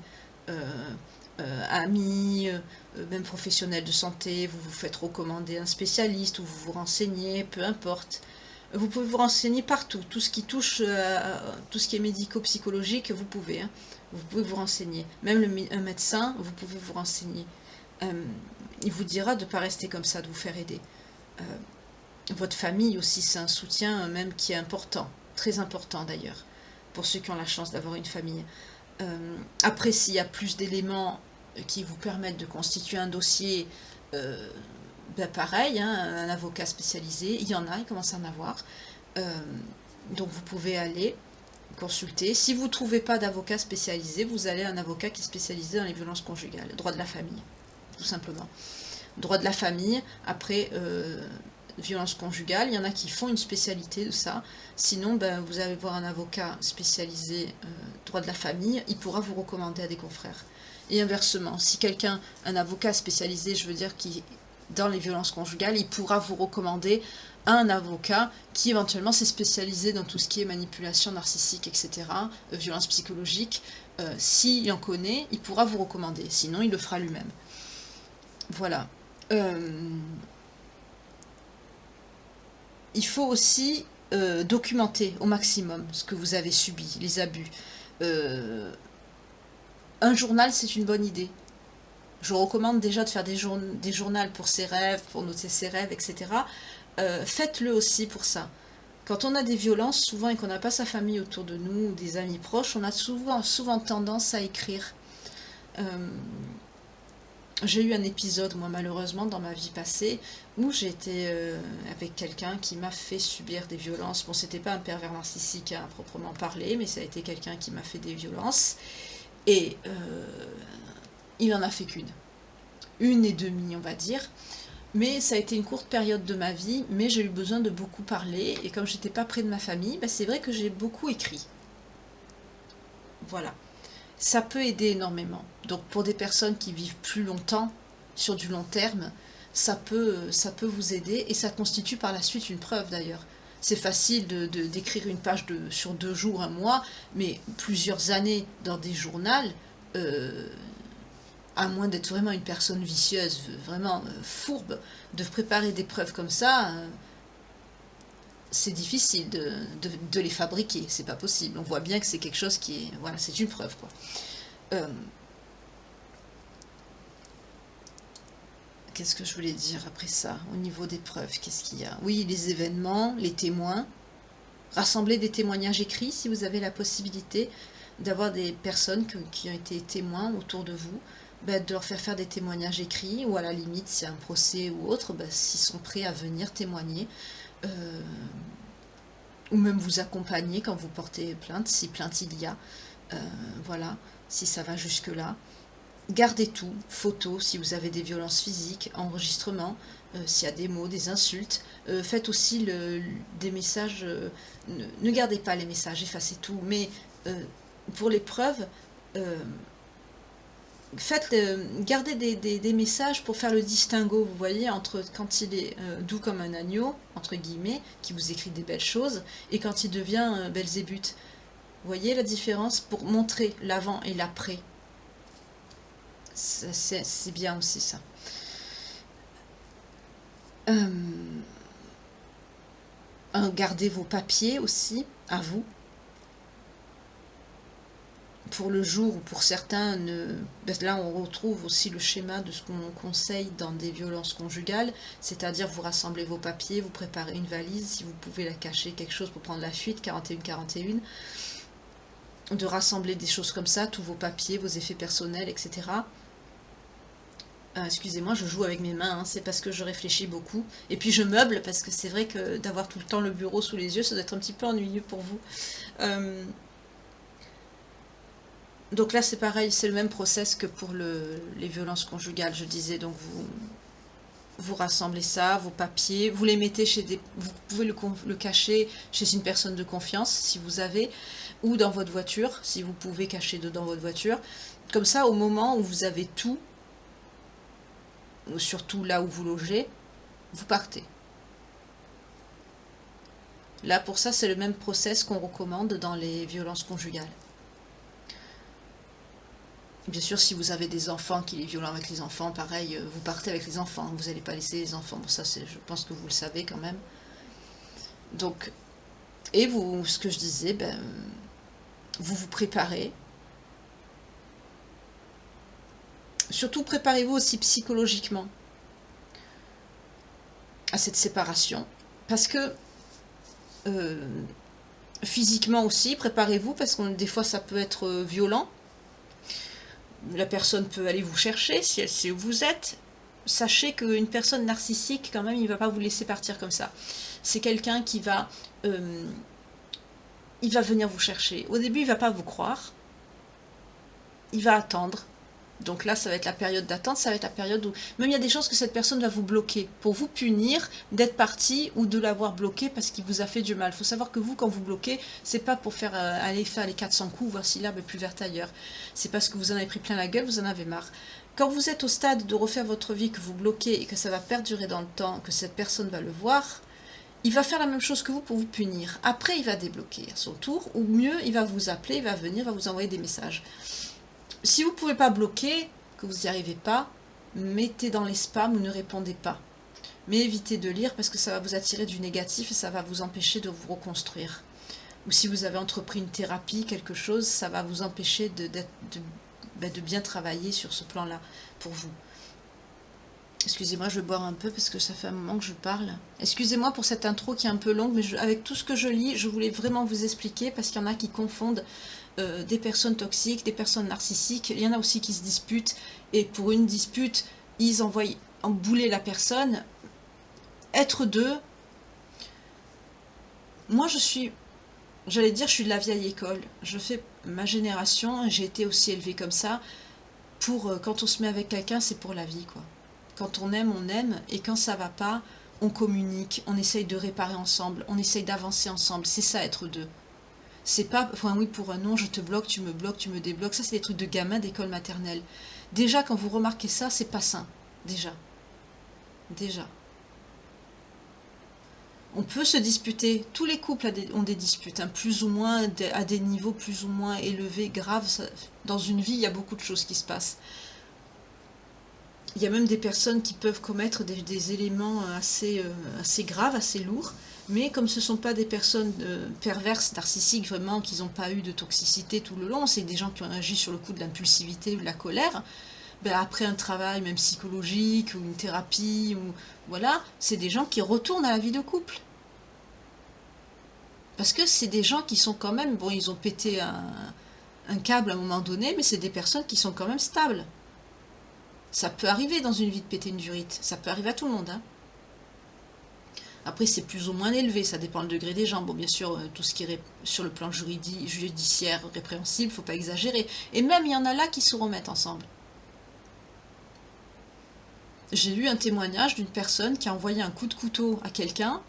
amis, même professionnels de santé, vous vous faites recommander un spécialiste ou vous vous renseignez, peu importe. Vous pouvez vous renseigner partout, tout ce qui touche, tout ce qui est médico-psychologique, vous pouvez. Hein. Vous pouvez vous renseigner. Même un médecin, vous pouvez vous renseigner. Il vous dira de ne pas rester comme ça, de vous faire aider. Votre famille aussi, c'est un soutien même qui est important, très important d'ailleurs, pour ceux qui ont la chance d'avoir une famille. Après, s'il y a plus d'éléments qui vous permettent de constituer un dossier, pareil, hein, un avocat spécialisé, il y en a, il commence à en avoir. Donc vous pouvez aller consulter. Si vous ne trouvez pas d'avocat spécialisé, vous allez à un avocat qui est spécialisé dans les violences conjugales, droit de la famille, tout simplement. Droit de la famille, après violence conjugale, il y en a qui font une spécialité de ça. Sinon, vous allez voir un avocat spécialisé droit de la famille, il pourra vous recommander à des confrères. Et inversement, si un avocat spécialisé, je veux dire, qui dans les violences conjugales, il pourra vous recommander à un avocat qui éventuellement s'est spécialisé dans tout ce qui est manipulation narcissique, etc., violence psychologique. S'il en connaît, il pourra vous recommander. Sinon, il le fera lui-même. Voilà. Il faut aussi documenter au maximum ce que vous avez subi, les abus. Un journal, c'est une bonne idée. Je recommande déjà de faire des journaux pour ses rêves, pour noter ses rêves, etc. Faites-le aussi pour ça. Quand on a des violences, souvent, et qu'on n'a pas sa famille autour de nous, ou des amis proches, on a souvent tendance à écrire. J'ai eu un épisode, moi, malheureusement, dans ma vie passée, où j'étais avec quelqu'un qui m'a fait subir des violences. Bon, c'était pas un pervers narcissique à proprement parler, mais ça a été quelqu'un qui m'a fait des violences. Et il en a fait qu'une. Une et demie, on va dire. Mais ça a été une courte période de ma vie, mais j'ai eu besoin de beaucoup parler. Et comme j'étais pas près de ma famille, c'est vrai que j'ai beaucoup écrit. Voilà. Ça peut aider énormément. Donc pour des personnes qui vivent plus longtemps, sur du long terme, ça peut vous aider. Et ça constitue par la suite une preuve d'ailleurs. C'est facile d'écrire une page sur 2 jours, 1 mois, mais plusieurs années dans des journaux, à moins d'être vraiment une personne vicieuse, vraiment fourbe, de préparer des preuves comme ça, c'est difficile de les fabriquer, c'est pas possible. On voit bien que c'est quelque chose qui est... Voilà, c'est une preuve, quoi. Qu'est-ce que je voulais dire après ça, au niveau des preuves, qu'est-ce qu'il y a? Oui, les événements, les témoins. Rassembler des témoignages écrits si vous avez la possibilité d'avoir des personnes qui ont été témoins autour de vous, de leur faire des témoignages écrits, ou à la limite, s'il y a un procès ou autre, s'ils sont prêts à venir témoigner, ou même vous accompagner quand vous portez plainte, si plainte il y a, voilà, si ça va jusque-là. Gardez tout, photos si vous avez des violences physiques, enregistrements, s'il y a des mots, des insultes. Faites aussi des messages, ne gardez pas les messages, effacez tout, mais pour les preuves, gardez des messages pour faire le distinguo, vous voyez, entre quand il est doux comme un agneau, entre guillemets, qui vous écrit des belles choses, et quand il devient Belzébuth. Vous voyez la différence, pour montrer l'avant et l'après. C'est bien aussi ça. Gardez vos papiers aussi, à vous. Pour le jour où pour certains, là on retrouve aussi le schéma de ce qu'on conseille dans des violences conjugales, c'est-à-dire vous rassemblez vos papiers, vous préparez une valise, si vous pouvez la cacher, quelque chose pour prendre la fuite, 41-41, de rassembler des choses comme ça, tous vos papiers, vos effets personnels, etc. Excusez-moi, je joue avec mes mains, hein, c'est parce que je réfléchis beaucoup. Et puis je meuble, parce que c'est vrai que d'avoir tout le temps le bureau sous les yeux, ça doit être un petit peu ennuyeux pour vous. Donc là, c'est pareil, c'est le même process que pour les violences conjugales, je disais. Donc vous rassemblez ça, vos papiers, vous les mettez chez des... Vous pouvez le cacher chez une personne de confiance, si vous avez, ou dans votre voiture, si vous pouvez cacher dedans votre voiture. Comme ça, au moment où vous avez tout, surtout là où vous logez, vous partez. Là, pour ça, c'est le même process qu'on recommande dans les violences conjugales. Bien sûr, si vous avez des enfants, qu'il est violent avec les enfants, pareil, vous partez avec les enfants, vous n'allez pas laisser les enfants. Bon, ça, je pense que vous le savez quand même. Donc, et vous, ce que je disais, vous vous préparez. Surtout, préparez-vous aussi psychologiquement à cette séparation. Parce que, physiquement aussi, préparez-vous, parce que des fois, ça peut être violent. La personne peut aller vous chercher, si elle sait où vous êtes. Sachez qu'une personne narcissique, quand même, il ne va pas vous laisser partir comme ça. C'est quelqu'un qui va... il va venir vous chercher. Au début, il ne va pas vous croire. Il va attendre. Donc là, ça va être la période d'attente, ça va être la période où... Même il y a des chances que cette personne va vous bloquer, pour vous punir d'être parti ou de l'avoir bloqué parce qu'il vous a fait du mal. Il faut savoir que vous, quand vous bloquez, c'est pas pour aller faire les 400 coups, voir si l'herbe est plus verte ailleurs. C'est parce que vous en avez pris plein la gueule, vous en avez marre. Quand vous êtes au stade de refaire votre vie, que vous bloquez et que ça va perdurer dans le temps, que cette personne va le voir, il va faire la même chose que vous pour vous punir. Après, il va débloquer à son tour, ou mieux, il va vous appeler, il va venir, il va vous envoyer des messages. Si vous ne pouvez pas bloquer, que vous n'y arrivez pas, mettez dans les spams ou ne répondez pas. Mais évitez de lire parce que ça va vous attirer du négatif et ça va vous empêcher de vous reconstruire. Ou si vous avez entrepris une thérapie, quelque chose, ça va vous empêcher de bien travailler sur ce plan-là pour vous. Excusez-moi, je vais boire un peu parce que ça fait un moment que je parle. Excusez-moi pour cette intro qui est un peu longue, mais avec tout ce que je lis, je voulais vraiment vous expliquer parce qu'il y en a qui confondent des personnes toxiques, des personnes narcissiques. Il y en a aussi qui se disputent et pour une dispute, ils envoient embouler la personne. Être deux. Moi, j'allais dire, je suis de la vieille école. Je fais ma génération, j'ai été aussi élevée comme ça. Quand on se met avec quelqu'un, c'est pour la vie, quoi. Quand on aime, et quand ça va pas, on communique, on essaye de réparer ensemble, on essaye d'avancer ensemble. C'est ça, être deux. C'est pas pour un oui, pour un non, je te bloque, tu me débloques. Ça, c'est des trucs de gamin d'école maternelle. Déjà, quand vous remarquez ça, c'est pas sain. Déjà. On peut se disputer. Tous les couples ont des disputes, hein, plus ou moins, à des niveaux plus ou moins élevés, graves. Dans une vie, il y a beaucoup de choses qui se passent. Il y a même des personnes qui peuvent commettre des éléments assez graves, assez lourds, mais comme ce ne sont pas des personnes perverses, narcissiques, vraiment, qui n'ont pas eu de toxicité tout le long, c'est des gens qui ont agi sur le coup de l'impulsivité ou de la colère, ben après un travail même psychologique ou une thérapie, ou voilà, c'est des gens qui retournent à la vie de couple. Parce que c'est des gens qui sont quand même, bon, ils ont pété un câble à un moment donné, mais c'est des personnes qui sont quand même stables. Ça peut arriver dans une vie de péter une durite, ça peut arriver à tout le monde, hein. Après, c'est plus ou moins élevé, ça dépend le degré des gens. Bon, bien sûr, tout ce qui est sur le plan judiciaire, répréhensible, faut pas exagérer. Et même, il y en a là qui se remettent ensemble. J'ai eu un témoignage d'une personne qui a envoyé un coup de couteau à quelqu'un,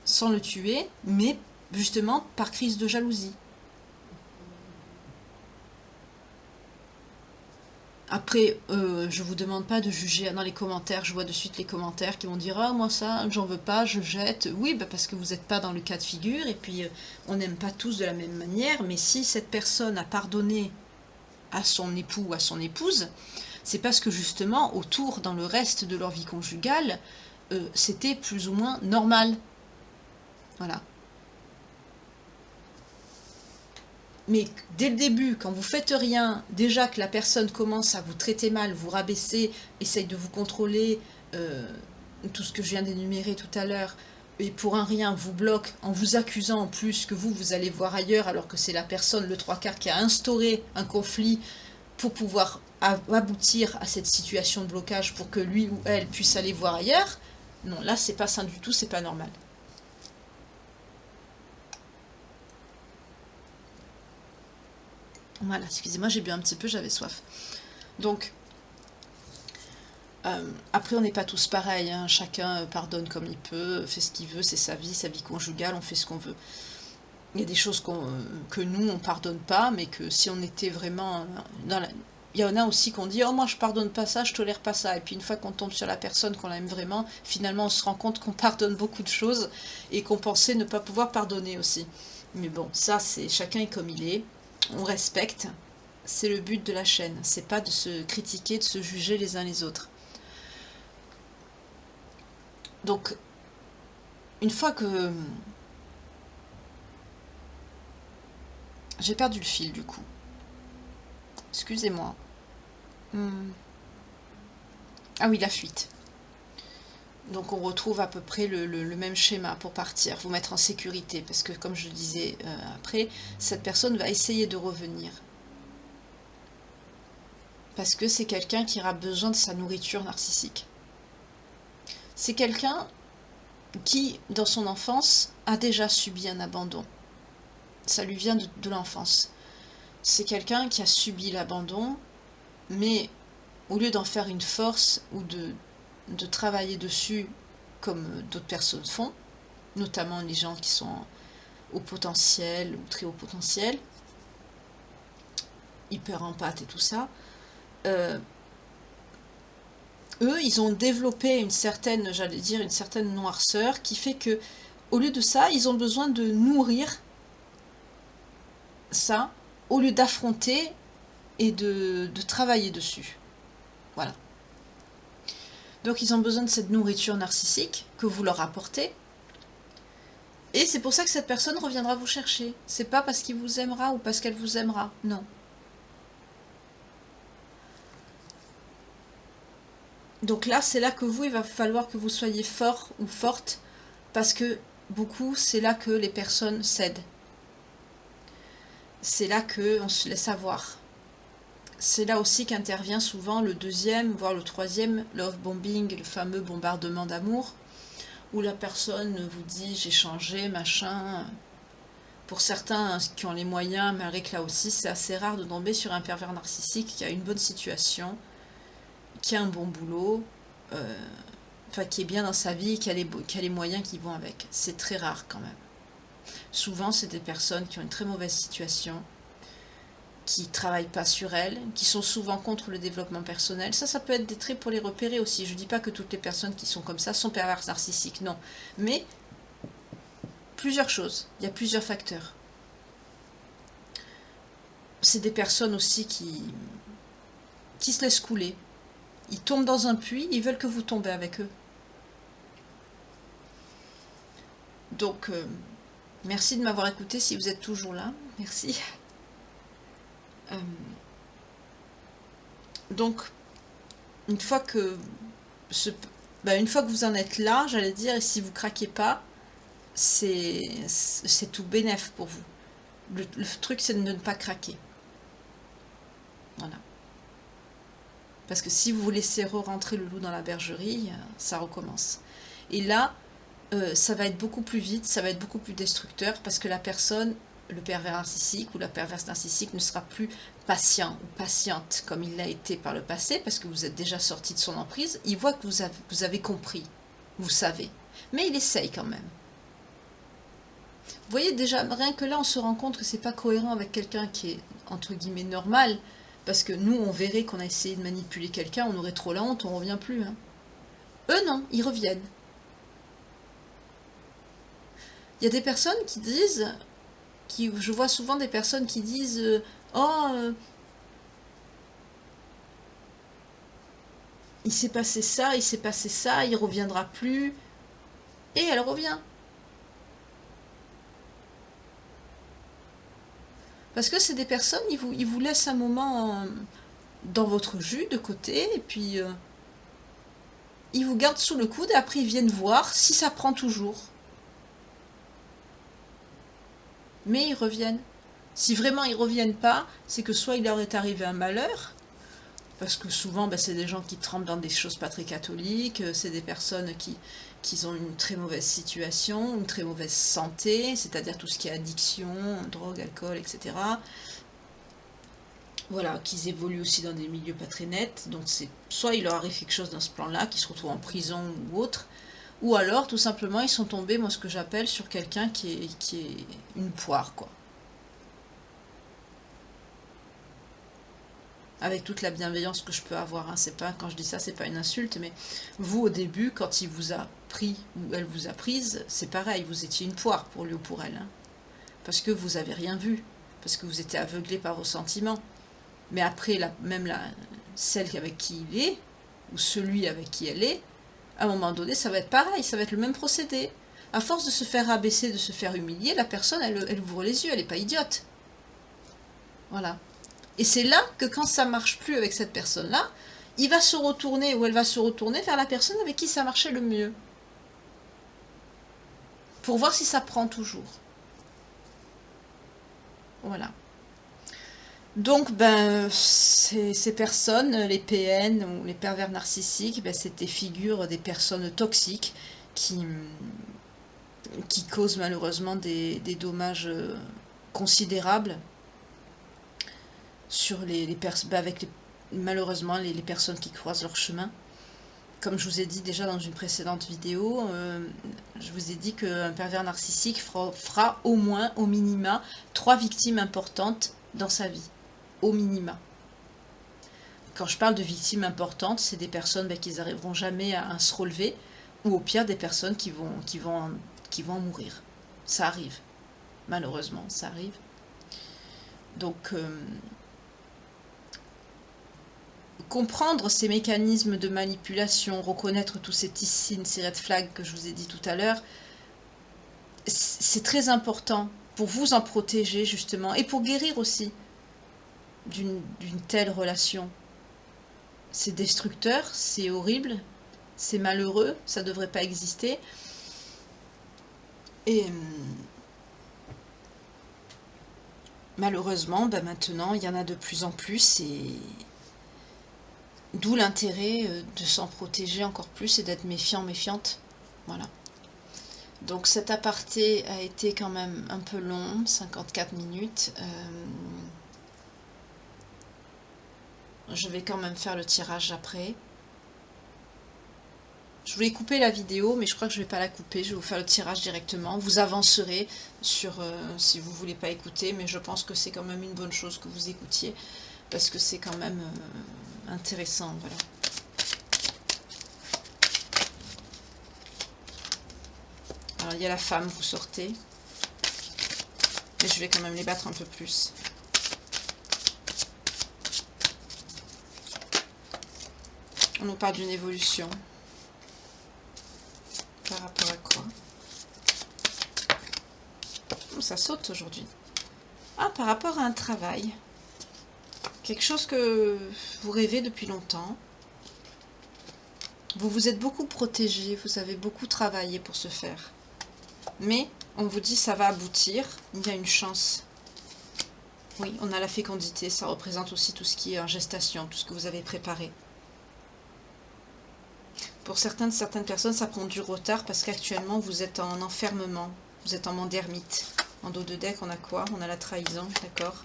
sans le tuer, mais justement par crise de jalousie. Après, je vous demande pas de juger dans les commentaires, je vois de suite les commentaires qui vont dire « Ah, moi ça, j'en veux pas, je jette ». Oui, bah parce que vous n'êtes pas dans le cas de figure, et puis on n'aime pas tous de la même manière, mais si cette personne a pardonné à son époux ou à son épouse, c'est parce que justement, autour, dans le reste de leur vie conjugale, c'était plus ou moins normal. Voilà. Mais dès le début, quand vous faites rien, déjà que la personne commence à vous traiter mal, vous rabaisser, essaye de vous contrôler, tout ce que je viens d'énumérer tout à l'heure, et pour un rien vous bloque en vous accusant en plus que vous allez voir ailleurs, alors que c'est la personne, le trois quarts, qui a instauré un conflit pour pouvoir aboutir à cette situation de blocage pour que lui ou elle puisse aller voir ailleurs, non, là c'est pas sain du tout, c'est pas normal. Voilà, excusez-moi, j'ai bu un petit peu, j'avais soif. Donc, après, on n'est pas tous pareils, hein. Chacun pardonne comme il peut, fait ce qu'il veut, c'est sa vie conjugale, on fait ce qu'on veut. Il y a des choses que nous, on pardonne pas, mais que si on était vraiment Il y en a aussi qu'on dit « Oh, moi, je pardonne pas ça, je tolère pas ça ». Et puis, une fois qu'on tombe sur la personne qu'on aime vraiment, finalement, on se rend compte qu'on pardonne beaucoup de choses et qu'on pensait ne pas pouvoir pardonner aussi. Mais bon, ça, c'est chacun est comme il est. On respecte. C'est le but de la chaîne. C'est pas de se critiquer, de se juger les uns les autres. Donc, une fois que... J'ai perdu le fil, du coup. Excusez-moi. Ah oui, la fuite. Donc on retrouve à peu près le même schéma pour partir, vous mettre en sécurité, parce que comme je le disais après, cette personne va essayer de revenir. Parce que c'est quelqu'un qui aura besoin de sa nourriture narcissique. C'est quelqu'un qui, dans son enfance, a déjà subi un abandon. Ça lui vient de l'enfance. C'est quelqu'un qui a subi l'abandon, mais au lieu d'en faire une force ou de travailler dessus comme d'autres personnes font, notamment les gens qui sont au potentiel ou très haut potentiel, hyper empathes et tout ça, eux, ils ont développé une certaine, j'allais dire, une certaine noirceur qui fait que, au lieu de ça, ils ont besoin de nourrir ça, au lieu d'affronter et de travailler dessus. Voilà. Donc ils ont besoin de cette nourriture narcissique que vous leur apportez. Et c'est pour ça que cette personne reviendra vous chercher. C'est pas parce qu'il vous aimera ou parce qu'elle vous aimera. Non. Donc là, c'est là que vous, il va falloir que vous soyez fort ou forte. Parce que beaucoup, c'est là que les personnes cèdent. C'est là qu'on se laisse avoir. C'est là aussi qu'intervient souvent le deuxième, voire le troisième love bombing, le fameux bombardement d'amour, où la personne vous dit j'ai changé, machin. Pour certains qui ont les moyens, malgré que là aussi c'est assez rare de tomber sur un pervers narcissique qui a une bonne situation, qui a un bon boulot, enfin qui est bien dans sa vie, qui a les moyens qui vont avec. C'est très rare quand même. Souvent c'est des personnes qui ont une très mauvaise situation, qui ne travaillent pas sur elles, qui sont souvent contre le développement personnel. Ça peut être des traits pour les repérer aussi. Je ne dis pas que toutes les personnes qui sont comme ça sont perverses narcissiques, non. Mais plusieurs choses, il y a plusieurs facteurs. C'est des personnes aussi qui se laissent couler. ils tombent dans un puits, ils veulent que vous tombez avec eux. Donc, merci de m'avoir écouté si vous êtes toujours là. Merci. Donc, une fois que vous en êtes là, j'allais dire, et si vous craquez pas, c'est tout bénef pour vous. Le truc, c'est de ne pas craquer. Voilà. Parce que si vous vous laissez re-rentrer le loup dans la bergerie, ça recommence. Et là, ça va être beaucoup plus vite, ça va être beaucoup plus destructeur, parce que la personne, le pervers narcissique ou la perverse narcissique, ne sera plus patient ou patiente comme il l'a été par le passé, parce que vous êtes déjà sorti de son emprise. Il voit que vous avez compris, vous savez. Mais il essaye quand même. Vous voyez, déjà, rien que là, on se rend compte que c'est pas cohérent avec quelqu'un qui est, entre guillemets, normal. Parce que nous, on verrait qu'on a essayé de manipuler quelqu'un, on aurait trop la honte, on revient plus. Hein. Eux, non, ils reviennent. Il y a des personnes qui disent, je vois souvent des personnes qui disent il s'est passé ça, il reviendra plus. Et elle revient. Parce que c'est des personnes, ils vous laissent un moment dans votre jus de côté, et puis ils vous gardent sous le coude, et après ils viennent voir si ça prend toujours. Mais ils reviennent. Si vraiment ils reviennent pas, c'est que soit il leur est arrivé un malheur, parce que souvent c'est des gens qui trempent dans des choses pas très catholiques, c'est des personnes qui ont une très mauvaise situation, une très mauvaise santé, c'est-à-dire tout ce qui est addiction, drogue, alcool, etc. Voilà, qu'ils évoluent aussi dans des milieux pas très nets, donc c'est soit il leur arrive quelque chose dans ce plan-là, qu'ils se retrouvent en prison ou autre, ou alors tout simplement ils sont tombés, moi ce que j'appelle, sur quelqu'un qui est une poire, quoi. Avec toute la bienveillance que je peux avoir, hein. C'est pas, quand je dis ça, c'est pas une insulte, mais vous, au début, quand il vous a pris ou elle vous a prise, c'est pareil, vous étiez une poire pour lui ou pour elle. Hein. Parce que vous avez rien vu, parce que vous étiez aveuglé par vos sentiments. Mais après, celle avec qui il est, ou celui avec qui elle est, à un moment donné, ça va être pareil, ça va être le même procédé. À force de se faire rabaisser, de se faire humilier, la personne, elle ouvre les yeux, elle n'est pas idiote. Voilà. Et c'est là que quand ça marche plus avec cette personne-là, il va se retourner ou elle va se retourner vers la personne avec qui ça marchait le mieux. Pour voir si ça prend toujours. Voilà. Donc, ces personnes, les PN ou les pervers narcissiques, c'est des figures des personnes toxiques qui causent malheureusement des dommages considérables sur malheureusement les personnes qui croisent leur chemin. Comme je vous ai dit déjà dans une précédente vidéo, je vous ai dit qu'un pervers narcissique fera au moins, au minima, 3 victimes importantes dans sa vie. Au minima. Quand je parle de victimes importantes, c'est des personnes qui n'arriveront jamais à se relever, ou au pire des personnes qui vont en mourir. Ça arrive. Malheureusement, ça arrive. Donc, comprendre ces mécanismes de manipulation, reconnaître tous ces petits signes, ces red flags que je vous ai dit tout à l'heure, c'est très important pour vous en protéger justement, et pour guérir aussi d'une telle relation. C'est destructeur, c'est horrible, c'est malheureux, ça ne devrait pas exister. Et malheureusement, maintenant, il y en a de plus en plus, et d'où l'intérêt de s'en protéger encore plus et d'être méfiant, méfiante. Voilà. Donc cet aparté a été quand même un peu long, 54 minutes. Je vais quand même faire le tirage après. Je voulais couper la vidéo, mais je crois que je ne vais pas la couper. Je vais vous faire le tirage directement. Vous avancerez sur si vous ne voulez pas écouter, mais je pense que c'est quand même une bonne chose que vous écoutiez, parce que c'est quand même intéressant. Voilà. Alors il y a la femme, vous sortez. Mais je vais quand même les battre un peu plus. On nous parle d'une évolution. Par rapport à quoi? Oh, ça saute aujourd'hui. Ah, par rapport à un travail. Quelque chose que vous rêvez depuis longtemps. Vous vous êtes beaucoup protégé, vous avez beaucoup travaillé pour ce faire. Mais on vous dit ça va aboutir, il y a une chance. Oui, on a la fécondité, ça représente aussi tout ce qui est en gestation, tout ce que vous avez préparé. Pour certaines personnes, ça prend du retard parce qu'actuellement vous êtes en enfermement, vous êtes en monde d'ermite. En dos de deck, on a quoi? On a la trahison, d'accord?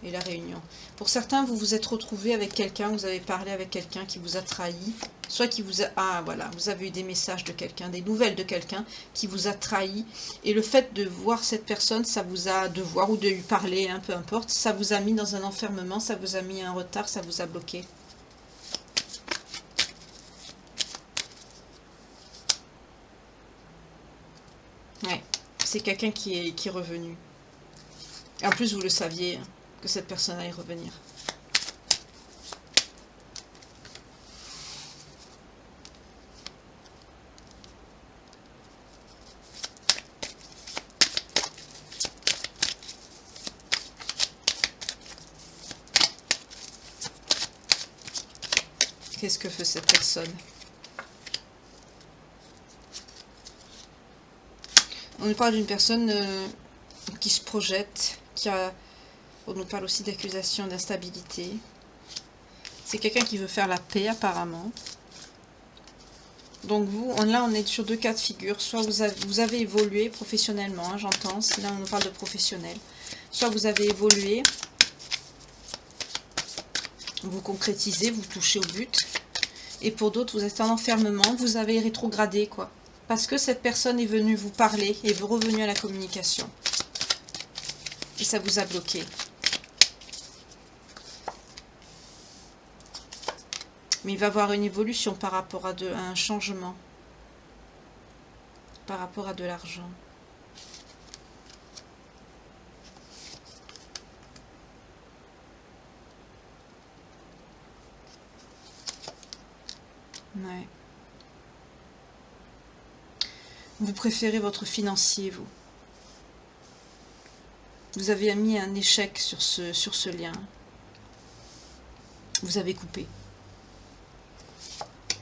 Et la réunion. Pour certains, vous vous êtes retrouvé avec quelqu'un, vous avez parlé avec quelqu'un qui vous a trahi, soit qui vous a... Ah, voilà, vous avez eu des messages de quelqu'un, des nouvelles de quelqu'un qui vous a trahi, et le fait de voir cette personne, ça vous a... de voir ou de lui parler, peu importe, ça vous a mis dans un enfermement, ça vous a mis un retard, ça vous a bloqué. Ouais, c'est quelqu'un qui est revenu. En plus, vous le saviez, que cette personne allait revenir. Qu'est-ce que fait cette personne? On nous parle d'une personne qui se projette, qui a... On nous parle aussi d'accusation d'instabilité. C'est quelqu'un qui veut faire la paix apparemment. Donc vous, là on est sur deux cas de figure. Soit vous avez évolué professionnellement, j'entends. Là on nous parle de professionnel. Soit vous avez évolué, vous concrétisez, vous touchez au but. Et pour d'autres, vous êtes en enfermement, vous avez rétrogradé quoi. Parce que cette personne est venue vous parler et est revenue à la communication. Et ça vous a bloqué. Mais il va y avoir une évolution par rapport à un changement. Par rapport à de l'argent. Ouais. Vous préférez votre financier, vous. Vous avez mis un échec sur ce lien. Vous avez coupé.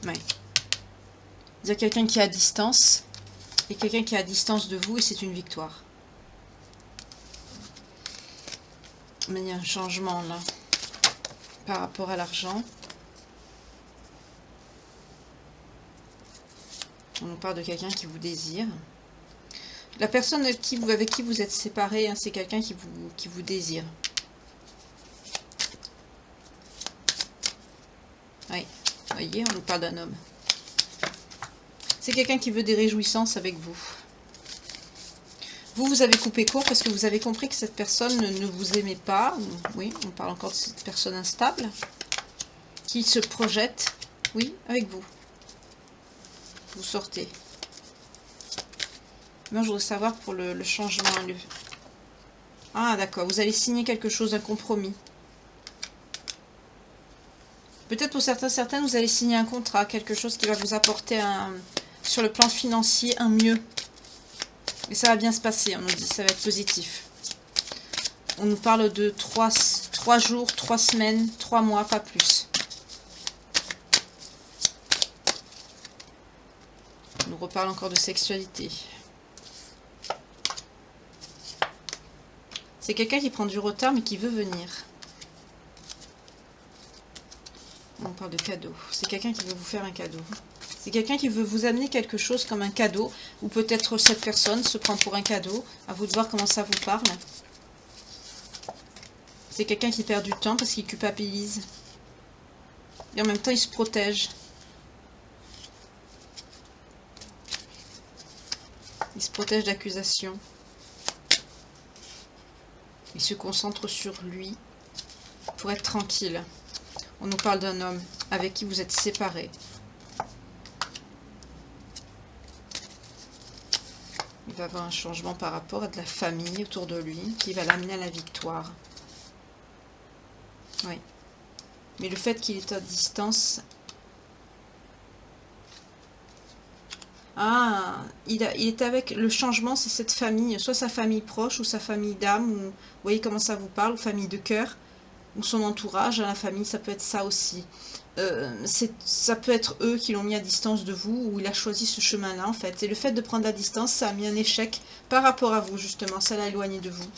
Ouais. Il y a quelqu'un qui est à distance. Et quelqu'un qui est à distance de vous et c'est une victoire. Mais il y a un changement là. Par rapport à l'argent. On nous parle de quelqu'un qui vous désire. La personne avec qui vous êtes séparés, c'est quelqu'un qui vous désire. Oui, vous voyez, on nous parle d'un homme. C'est quelqu'un qui veut des réjouissances avec vous. Vous avez coupé court parce que vous avez compris que cette personne ne vous aimait pas. Oui, on parle encore de cette personne instable. Qui se projette, oui, avec vous. Vous sortez. Moi, je voudrais savoir pour le changement. Ah, d'accord. Vous allez signer quelque chose, un compromis. Peut-être pour certaines, vous allez signer un contrat, quelque chose qui va vous apporter sur le plan financier un mieux. Et ça va bien se passer, on nous dit, ça va être positif. On nous parle de 3 jours, 3 semaines, 3 mois, pas plus. On nous reparle encore de sexualité. C'est quelqu'un qui prend du retard mais qui veut venir. On parle de cadeau. C'est quelqu'un qui veut vous faire un cadeau. C'est quelqu'un qui veut vous amener quelque chose comme un cadeau. Ou peut-être cette personne se prend pour un cadeau. À vous de voir comment ça vous parle. C'est quelqu'un qui perd du temps parce qu'il culpabilise. Et en même temps, il se protège. Il se protège d'accusations. Il se concentre sur lui pour être tranquille. On nous parle d'un homme avec qui vous êtes séparés. Il va avoir un changement par rapport à de la famille autour de lui qui va l'amener à la victoire. Oui. Mais le fait qu'il est à distance, Ah, il est avec... Le changement, c'est cette famille, soit sa famille proche, ou sa famille d'âme, ou... Vous voyez comment ça vous parle, ou famille de cœur, ou son entourage, la famille, ça peut être ça aussi. Ça peut être eux qui l'ont mis à distance de vous, ou il a choisi ce chemin-là, en fait. Et le fait de prendre la distance, ça a mis un échec par rapport à vous, justement. Ça l'a éloigné de vous.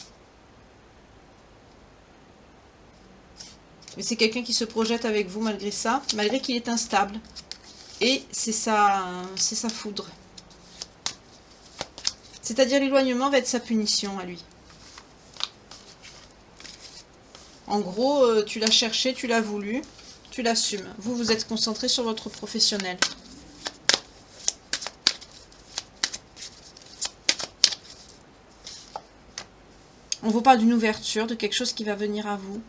Mais c'est quelqu'un qui se projette avec vous malgré ça, malgré qu'il est instable. Et c'est sa foudre. C'est-à-dire l'éloignement va être sa punition à lui. En gros, tu l'as cherché, tu l'as voulu, tu l'assumes. Vous, vous êtes concentré sur votre professionnel. On vous parle d'une ouverture, de quelque chose qui va venir à vous.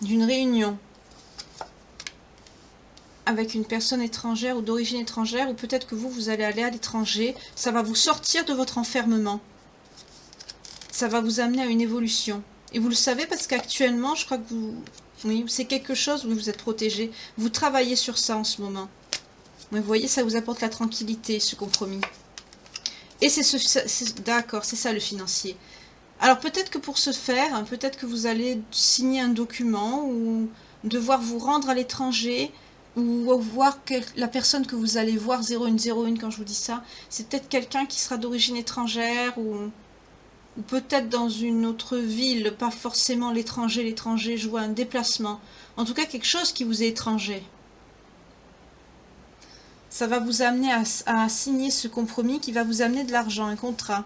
D'une réunion avec une personne étrangère ou d'origine étrangère, ou peut-être que vous allez aller à l'étranger. Ça va vous sortir de votre enfermement. Ça va vous amener à une évolution. Et vous le savez parce qu'actuellement, je crois que vous... Oui, c'est quelque chose où vous êtes protégé. Vous travaillez sur ça en ce moment. Mais vous voyez, ça vous apporte la tranquillité, ce compromis. Et d'accord, c'est ça le financier. Alors peut-être que pour ce faire, hein, peut-être que vous allez signer un document ou devoir vous rendre à l'étranger ou voir que la personne que vous allez voir 0101 quand je vous dis ça, c'est peut-être quelqu'un qui sera d'origine étrangère ou peut-être dans une autre ville, pas forcément l'étranger, je vois un déplacement. En tout cas quelque chose qui vous est étranger. Ça va vous amener à signer ce compromis qui va vous amener de l'argent, un contrat.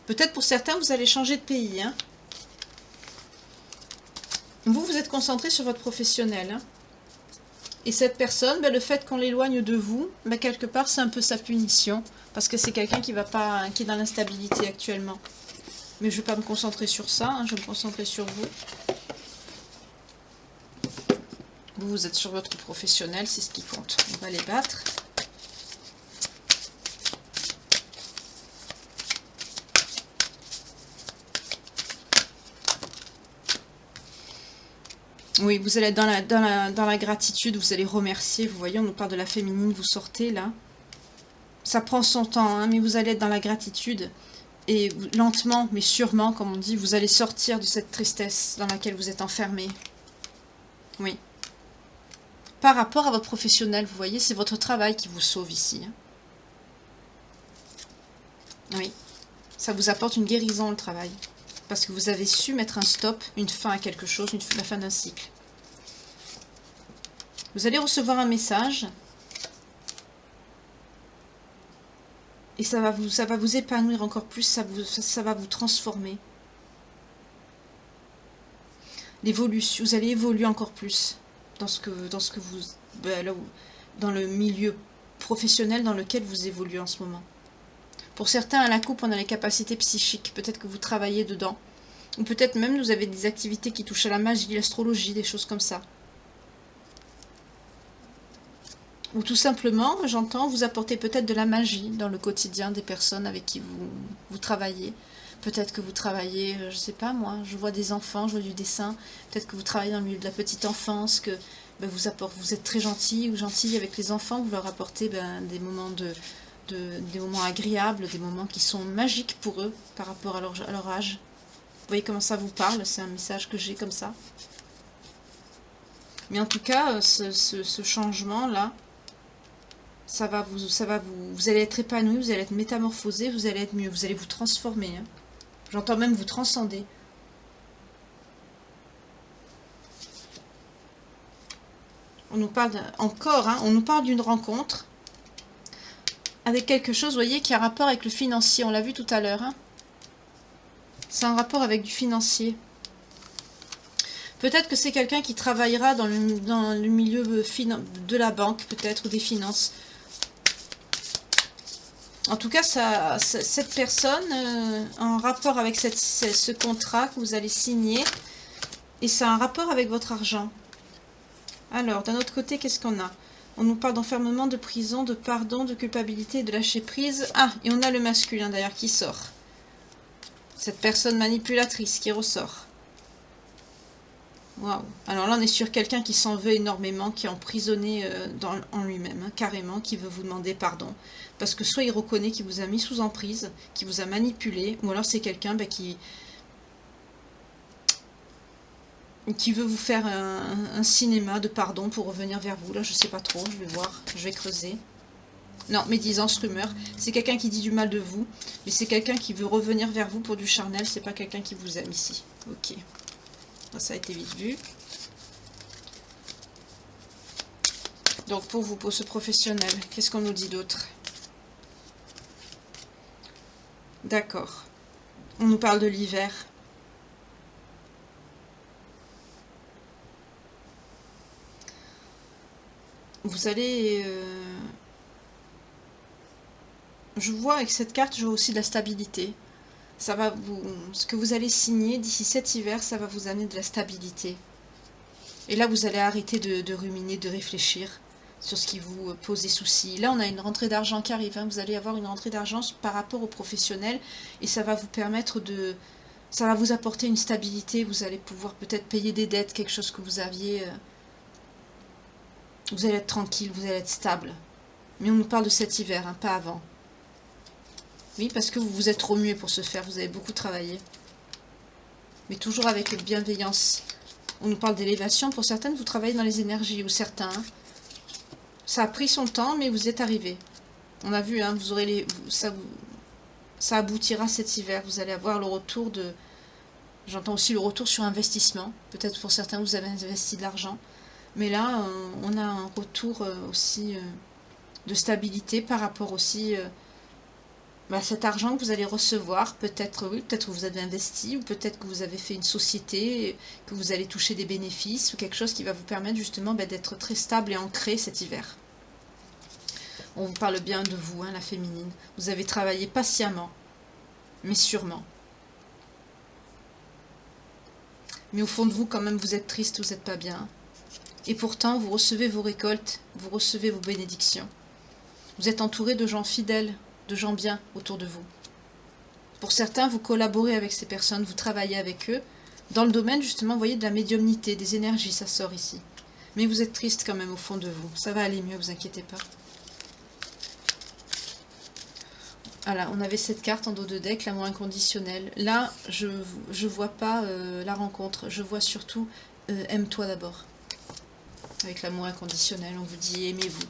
Peut-être pour certains, vous allez changer de pays. Hein. Vous êtes concentré sur votre professionnel. Hein. Et cette personne, le fait qu'on l'éloigne de vous, quelque part, c'est un peu sa punition. Parce que c'est quelqu'un qui est dans l'instabilité actuellement. Mais je ne vais pas me concentrer sur ça, hein, je vais me concentrer sur vous. Vous êtes sur votre professionnel, c'est ce qui compte. On va les battre. Oui, vous allez être dans la gratitude, vous allez remercier. Vous voyez, on nous parle de la féminine, vous sortez là. Ça prend son temps, hein, mais vous allez être dans la gratitude. Et lentement, mais sûrement, comme on dit, vous allez sortir de cette tristesse dans laquelle vous êtes enfermé. Oui. Par rapport à votre professionnel, vous voyez, c'est votre travail qui vous sauve ici. Hein. Oui. Ça vous apporte une guérison, le travail. Parce que vous avez su mettre un stop, une fin à quelque chose, la fin d'un cycle. Vous allez recevoir un message. Et ça va vous épanouir encore plus, ça va vous transformer. L'évolution, vous allez évoluer encore plus dans dans le milieu professionnel dans lequel vous évoluez en ce moment. Pour certains, à la coupe, on a les capacités psychiques. Peut-être que vous travaillez dedans. Ou peut-être même vous avez des activités qui touchent à la magie, l'astrologie, des choses comme ça. Ou tout simplement, j'entends, vous apporter peut-être de la magie dans le quotidien des personnes avec qui vous travaillez. Peut-être que vous travaillez, je sais pas moi, je vois des enfants, je vois du dessin. Peut-être que vous travaillez dans le milieu de la petite enfance, que vous êtes très gentil ou gentille avec les enfants, vous leur apportez des moments des moments agréables, des moments qui sont magiques pour eux par rapport à leur âge. Vous voyez comment ça vous parle, c'est un message que j'ai comme ça. Mais en tout cas, ce changement-là, vous allez être épanoui, vous allez être métamorphosé, vous allez être mieux, vous allez vous transformer. Hein. J'entends même vous transcender. On nous parle encore, hein, on nous parle d'une rencontre avec quelque chose, vous voyez, qui a un rapport avec le financier. On l'a vu tout à l'heure. Hein. C'est un rapport avec du financier. Peut-être que c'est quelqu'un qui travaillera dans le milieu de la banque, peut-être, ou des finances. En tout cas, cette personne, en rapport avec ce contrat que vous allez signer, et ça a un rapport avec votre argent. Alors, d'un autre côté, qu'est-ce qu'on a? On nous parle d'enfermement, de prison, de pardon, de culpabilité et de lâcher prise. Ah, et on a le masculin d'ailleurs qui sort. Cette personne manipulatrice qui ressort. Waouh. Alors là, on est sur quelqu'un qui s'en veut énormément, qui est emprisonné en lui-même, hein, carrément, qui veut vous demander pardon. Parce que soit il reconnaît qu'il vous a mis sous emprise, qu'il vous a manipulé, ou alors c'est quelqu'un qui veut vous faire un cinéma de pardon pour revenir vers vous. Là, je sais pas trop, je vais voir, je vais creuser. Non, médisance, rumeur. C'est quelqu'un qui dit du mal de vous, mais c'est quelqu'un qui veut revenir vers vous pour du charnel, c'est pas quelqu'un qui vous aime ici. Ok. Ça a été vite vu. Donc pour vous, pour ce professionnel, qu'est-ce qu'on nous dit d'autre? D'accord. On nous parle de l'hiver. Vous allez... Je vois avec cette carte, je vois aussi de la stabilité. Ça va vous... Ce que vous allez signer d'ici cet hiver, ça va vous amener de la stabilité. Et là, vous allez arrêter de ruminer, de réfléchir sur ce qui vous pose des soucis. Là, on a une rentrée d'argent qui arrive. Hein. Vous allez avoir une rentrée d'argent par rapport aux professionnels. Et ça va vous permettre de... Ça va vous apporter une stabilité. Vous allez pouvoir peut-être payer des dettes, quelque chose que vous aviez... Vous allez être tranquille, vous allez être stable. Mais on nous parle de cet hiver, hein, pas avant. Oui, parce que vous vous êtes remué pour ce faire. Vous avez beaucoup travaillé. Mais toujours avec bienveillance. On nous parle d'élévation. Pour certaines, vous travaillez dans les énergies. Ou certains. Hein. Ça a pris son temps, mais vous êtes arrivé. On a vu, hein, vous aurez ça aboutira cet hiver. Vous allez avoir le retour de... J'entends aussi le retour sur investissement. Peut-être pour certains, vous avez investi de l'argent. Mais là, on a un retour aussi de stabilité par rapport aussi à cet argent que vous allez recevoir. Peut-être, oui, peut-être que vous avez investi, ou peut-être que vous avez fait une société, que vous allez toucher des bénéfices, ou quelque chose qui va vous permettre justement d'être très stable et ancré cet hiver. On vous parle bien de vous, hein, la féminine. Vous avez travaillé patiemment, mais sûrement. Mais au fond de vous, quand même, vous êtes triste, vous n'êtes pas bien. Et pourtant, vous recevez vos récoltes, vous recevez vos bénédictions. Vous êtes entouré de gens fidèles, de gens bien autour de vous. Pour certains, vous collaborez avec ces personnes, vous travaillez avec eux. Dans le domaine, justement, vous voyez, de la médiumnité, des énergies, ça sort ici. Mais vous êtes triste quand même au fond de vous. Ça va aller mieux, vous inquiétez pas. Voilà, on avait cette carte en dos de deck, l'amour inconditionnel. Là, je vois pas la rencontre, je vois surtout aime-toi d'abord. Avec l'amour inconditionnel, on vous dit aimez-vous.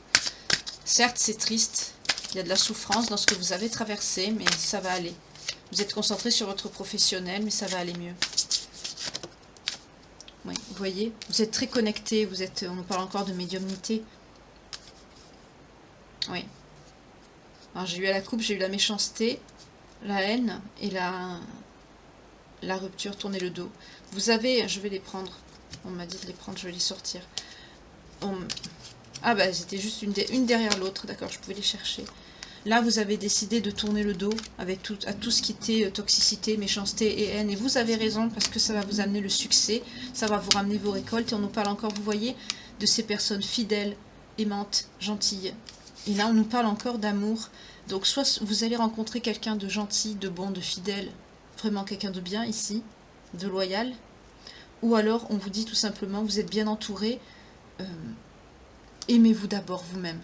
Certes, c'est triste, il y a de la souffrance dans ce que vous avez traversé, mais ça va aller. Vous êtes concentré sur votre professionnel, mais ça va aller mieux. Oui, vous voyez, vous êtes très connecté, on nous parle encore de médiumnité. Oui. Alors j'ai eu à la coupe, j'ai eu la méchanceté, la haine et la rupture, tourner le dos. Vous avez, je vais les prendre, on m'a dit de les prendre, je vais les sortir. Ah bah c'était juste une derrière l'autre, d'accord, je pouvais les chercher. Là vous avez décidé de tourner le dos avec à tout ce qui était toxicité, méchanceté et haine. Et vous avez raison parce que ça va vous amener le succès, ça va vous ramener vos récoltes. Et on nous parle encore, vous voyez, de ces personnes fidèles, aimantes, gentilles. Et là on nous parle encore d'amour. Donc soit vous allez rencontrer quelqu'un de gentil, de bon, de fidèle, vraiment quelqu'un de bien ici, de loyal. Ou alors on vous dit tout simplement, vous êtes bien entouré. Aimez-vous d'abord vous-même.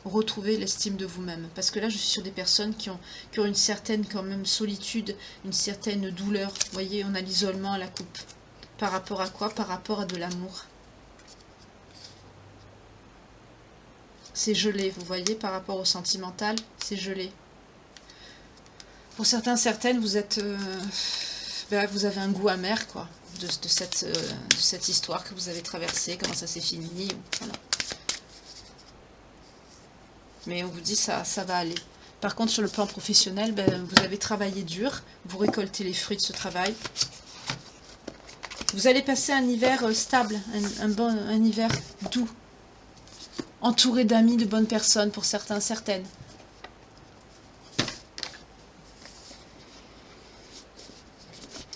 Retrouvez l'estime de vous-même. Parce que là, je suis sur des personnes qui ont une certaine quand même solitude, une certaine douleur. Vous voyez, on a l'isolement à la coupe. Par rapport à quoi? Par rapport à de l'amour. C'est gelé, vous voyez, par rapport au sentimental, c'est gelé. Pour certains, certaines, vous êtes... vous avez un goût amer, quoi, de cette histoire que vous avez traversée, comment ça s'est fini, voilà. Mais on vous dit ça va aller. Par contre, sur le plan professionnel, vous avez travaillé dur, vous récoltez les fruits de ce travail. Vous allez passer un hiver stable, un hiver doux, entouré d'amis, de bonnes personnes pour certains, certaines.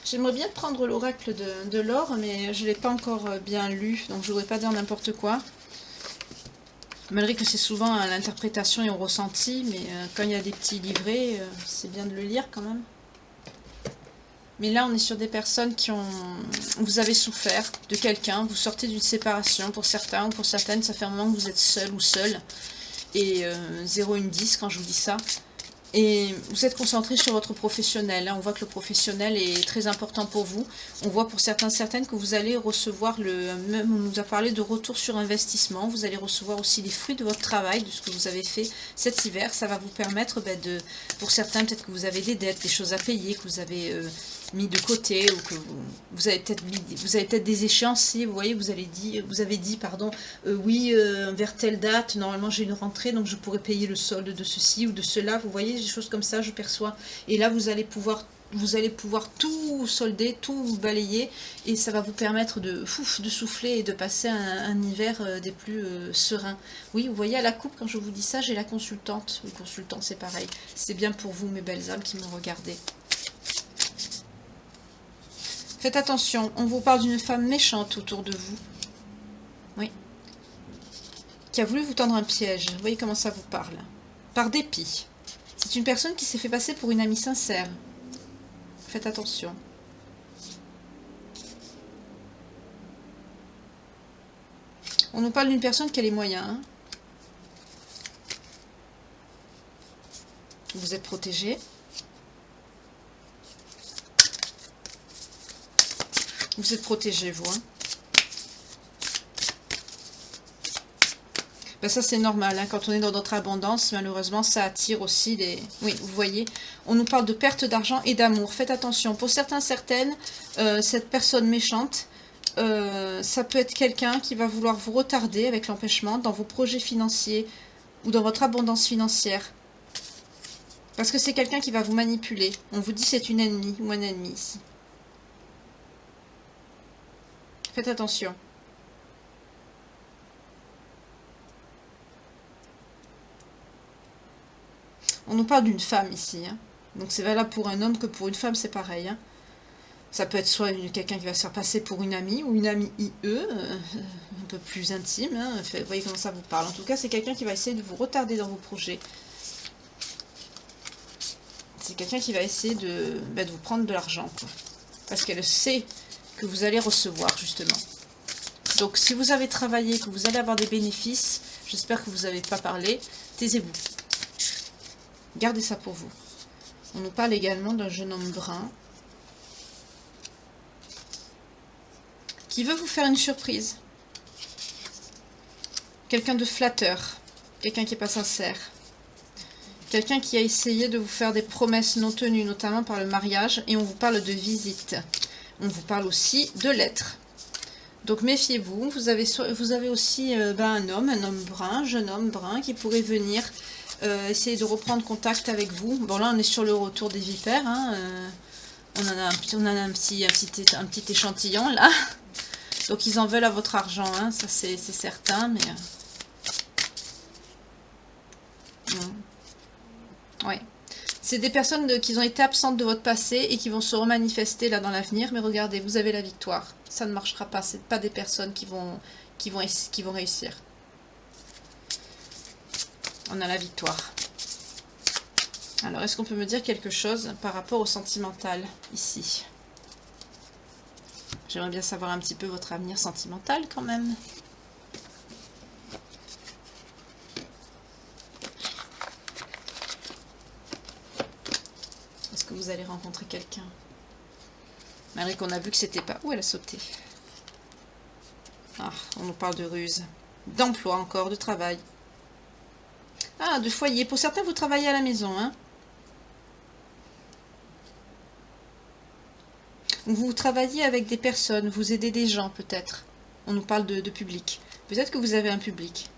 J'aimerais bien prendre l'oracle de l'or, mais je ne l'ai pas encore bien lu, donc je ne voudrais pas dire n'importe quoi. Malgré que c'est souvent à l'interprétation et au ressenti, mais quand il y a des petits livrets, c'est bien de le lire quand même. Mais là, on est sur des personnes qui ont... Vous avez souffert de quelqu'un, vous sortez d'une séparation pour certains ou pour certaines, ça fait un moment que vous êtes seul ou seul. Et 0 une 10 quand je vous dis ça. Et vous êtes concentré sur votre professionnel. Hein. On voit que le professionnel est très important pour vous. On voit pour certaines que vous allez recevoir le... Même on nous a parlé de retour sur investissement. Vous allez recevoir aussi les fruits de votre travail, de ce que vous avez fait cet hiver. Ça va vous permettre de... Pour certains, peut-être que vous avez des dettes, des choses à payer, que vous avez mis de côté, ou que vous avez peut-être des échéanciers. Vous voyez, vous avez dit, pardon, oui, vers telle date, normalement j'ai une rentrée, donc je pourrais payer le solde de ceci ou de cela. Vous voyez, des choses comme ça, je perçois. Et là, vous allez pouvoir tout solder, tout balayer, et ça va vous permettre de souffler et de passer un hiver des plus sereins. Oui, vous voyez, à la coupe, quand je vous dis ça, j'ai la consultante. Le consultant, c'est pareil. C'est bien pour vous, mes belles âmes qui me regardez. Faites attention, on vous parle d'une femme méchante autour de vous. Oui. Qui a voulu vous tendre un piège. Vous voyez comment ça vous parle. Par dépit. C'est une personne qui s'est fait passer pour une amie sincère. Faites attention. On nous parle d'une personne qui a les moyens. Hein. Vous êtes protégé. Vous êtes protégé, vous. Hein. Ben ça, c'est normal. Hein. Quand on est dans notre abondance, malheureusement, ça attire aussi les... Oui, vous voyez, on nous parle de perte d'argent et d'amour. Faites attention. Pour certaines, cette personne méchante, ça peut être quelqu'un qui va vouloir vous retarder avec l'empêchement dans vos projets financiers ou dans votre abondance financière. Parce que c'est quelqu'un qui va vous manipuler. On vous dit c'est une ennemie ou un ennemi ici. Faites attention. On nous parle d'une femme ici. Hein. Donc c'est valable pour un homme que pour une femme, c'est pareil. Hein. Ça peut être soit quelqu'un qui va se faire passer pour une amie ou une amie IE, un peu plus intime. Hein. Vous voyez comment ça vous parle. En tout cas, c'est quelqu'un qui va essayer de vous retarder dans vos projets. C'est quelqu'un qui va essayer de vous prendre de l'argent. Parce qu'elle sait que vous allez recevoir, justement. Donc, si vous avez travaillé, que vous allez avoir des bénéfices, j'espère que vous n'avez pas parlé, taisez-vous. Gardez ça pour vous. On nous parle également d'un jeune homme brun qui veut vous faire une surprise. Quelqu'un de flatteur. Quelqu'un qui n'est pas sincère. Quelqu'un qui a essayé de vous faire des promesses non tenues, notamment par le mariage. Et on vous parle de visite. On vous parle aussi de lettres. Donc méfiez-vous. Vous avez aussi un homme brun, jeune homme brun, qui pourrait venir essayer de reprendre contact avec vous. Bon là on est sur le retour des vipères. Hein, on en a un petit échantillon là. Donc ils en veulent à votre argent, hein, ça c'est certain, mais... Ouais. C'est des personnes qui ont été absentes de votre passé et qui vont se remanifester là dans l'avenir, mais regardez, vous avez la victoire. Ça ne marchera pas, c'est pas des personnes qui vont réussir. On a la victoire. Alors, est-ce qu'on peut me dire quelque chose par rapport au sentimental, ici? J'aimerais bien savoir un petit peu votre avenir sentimental, quand même. Est-ce que vous allez rencontrer quelqu'un? Malgré qu'on a vu que c'était pas... Où elle a sauté? Ah, on nous parle de ruse. D'emploi encore, de travail. Ah, de foyer. Pour certains, vous travaillez à la maison, hein? Vous travaillez avec des personnes, vous aidez des gens, peut-être. On nous parle de public. Peut-être que vous avez un public.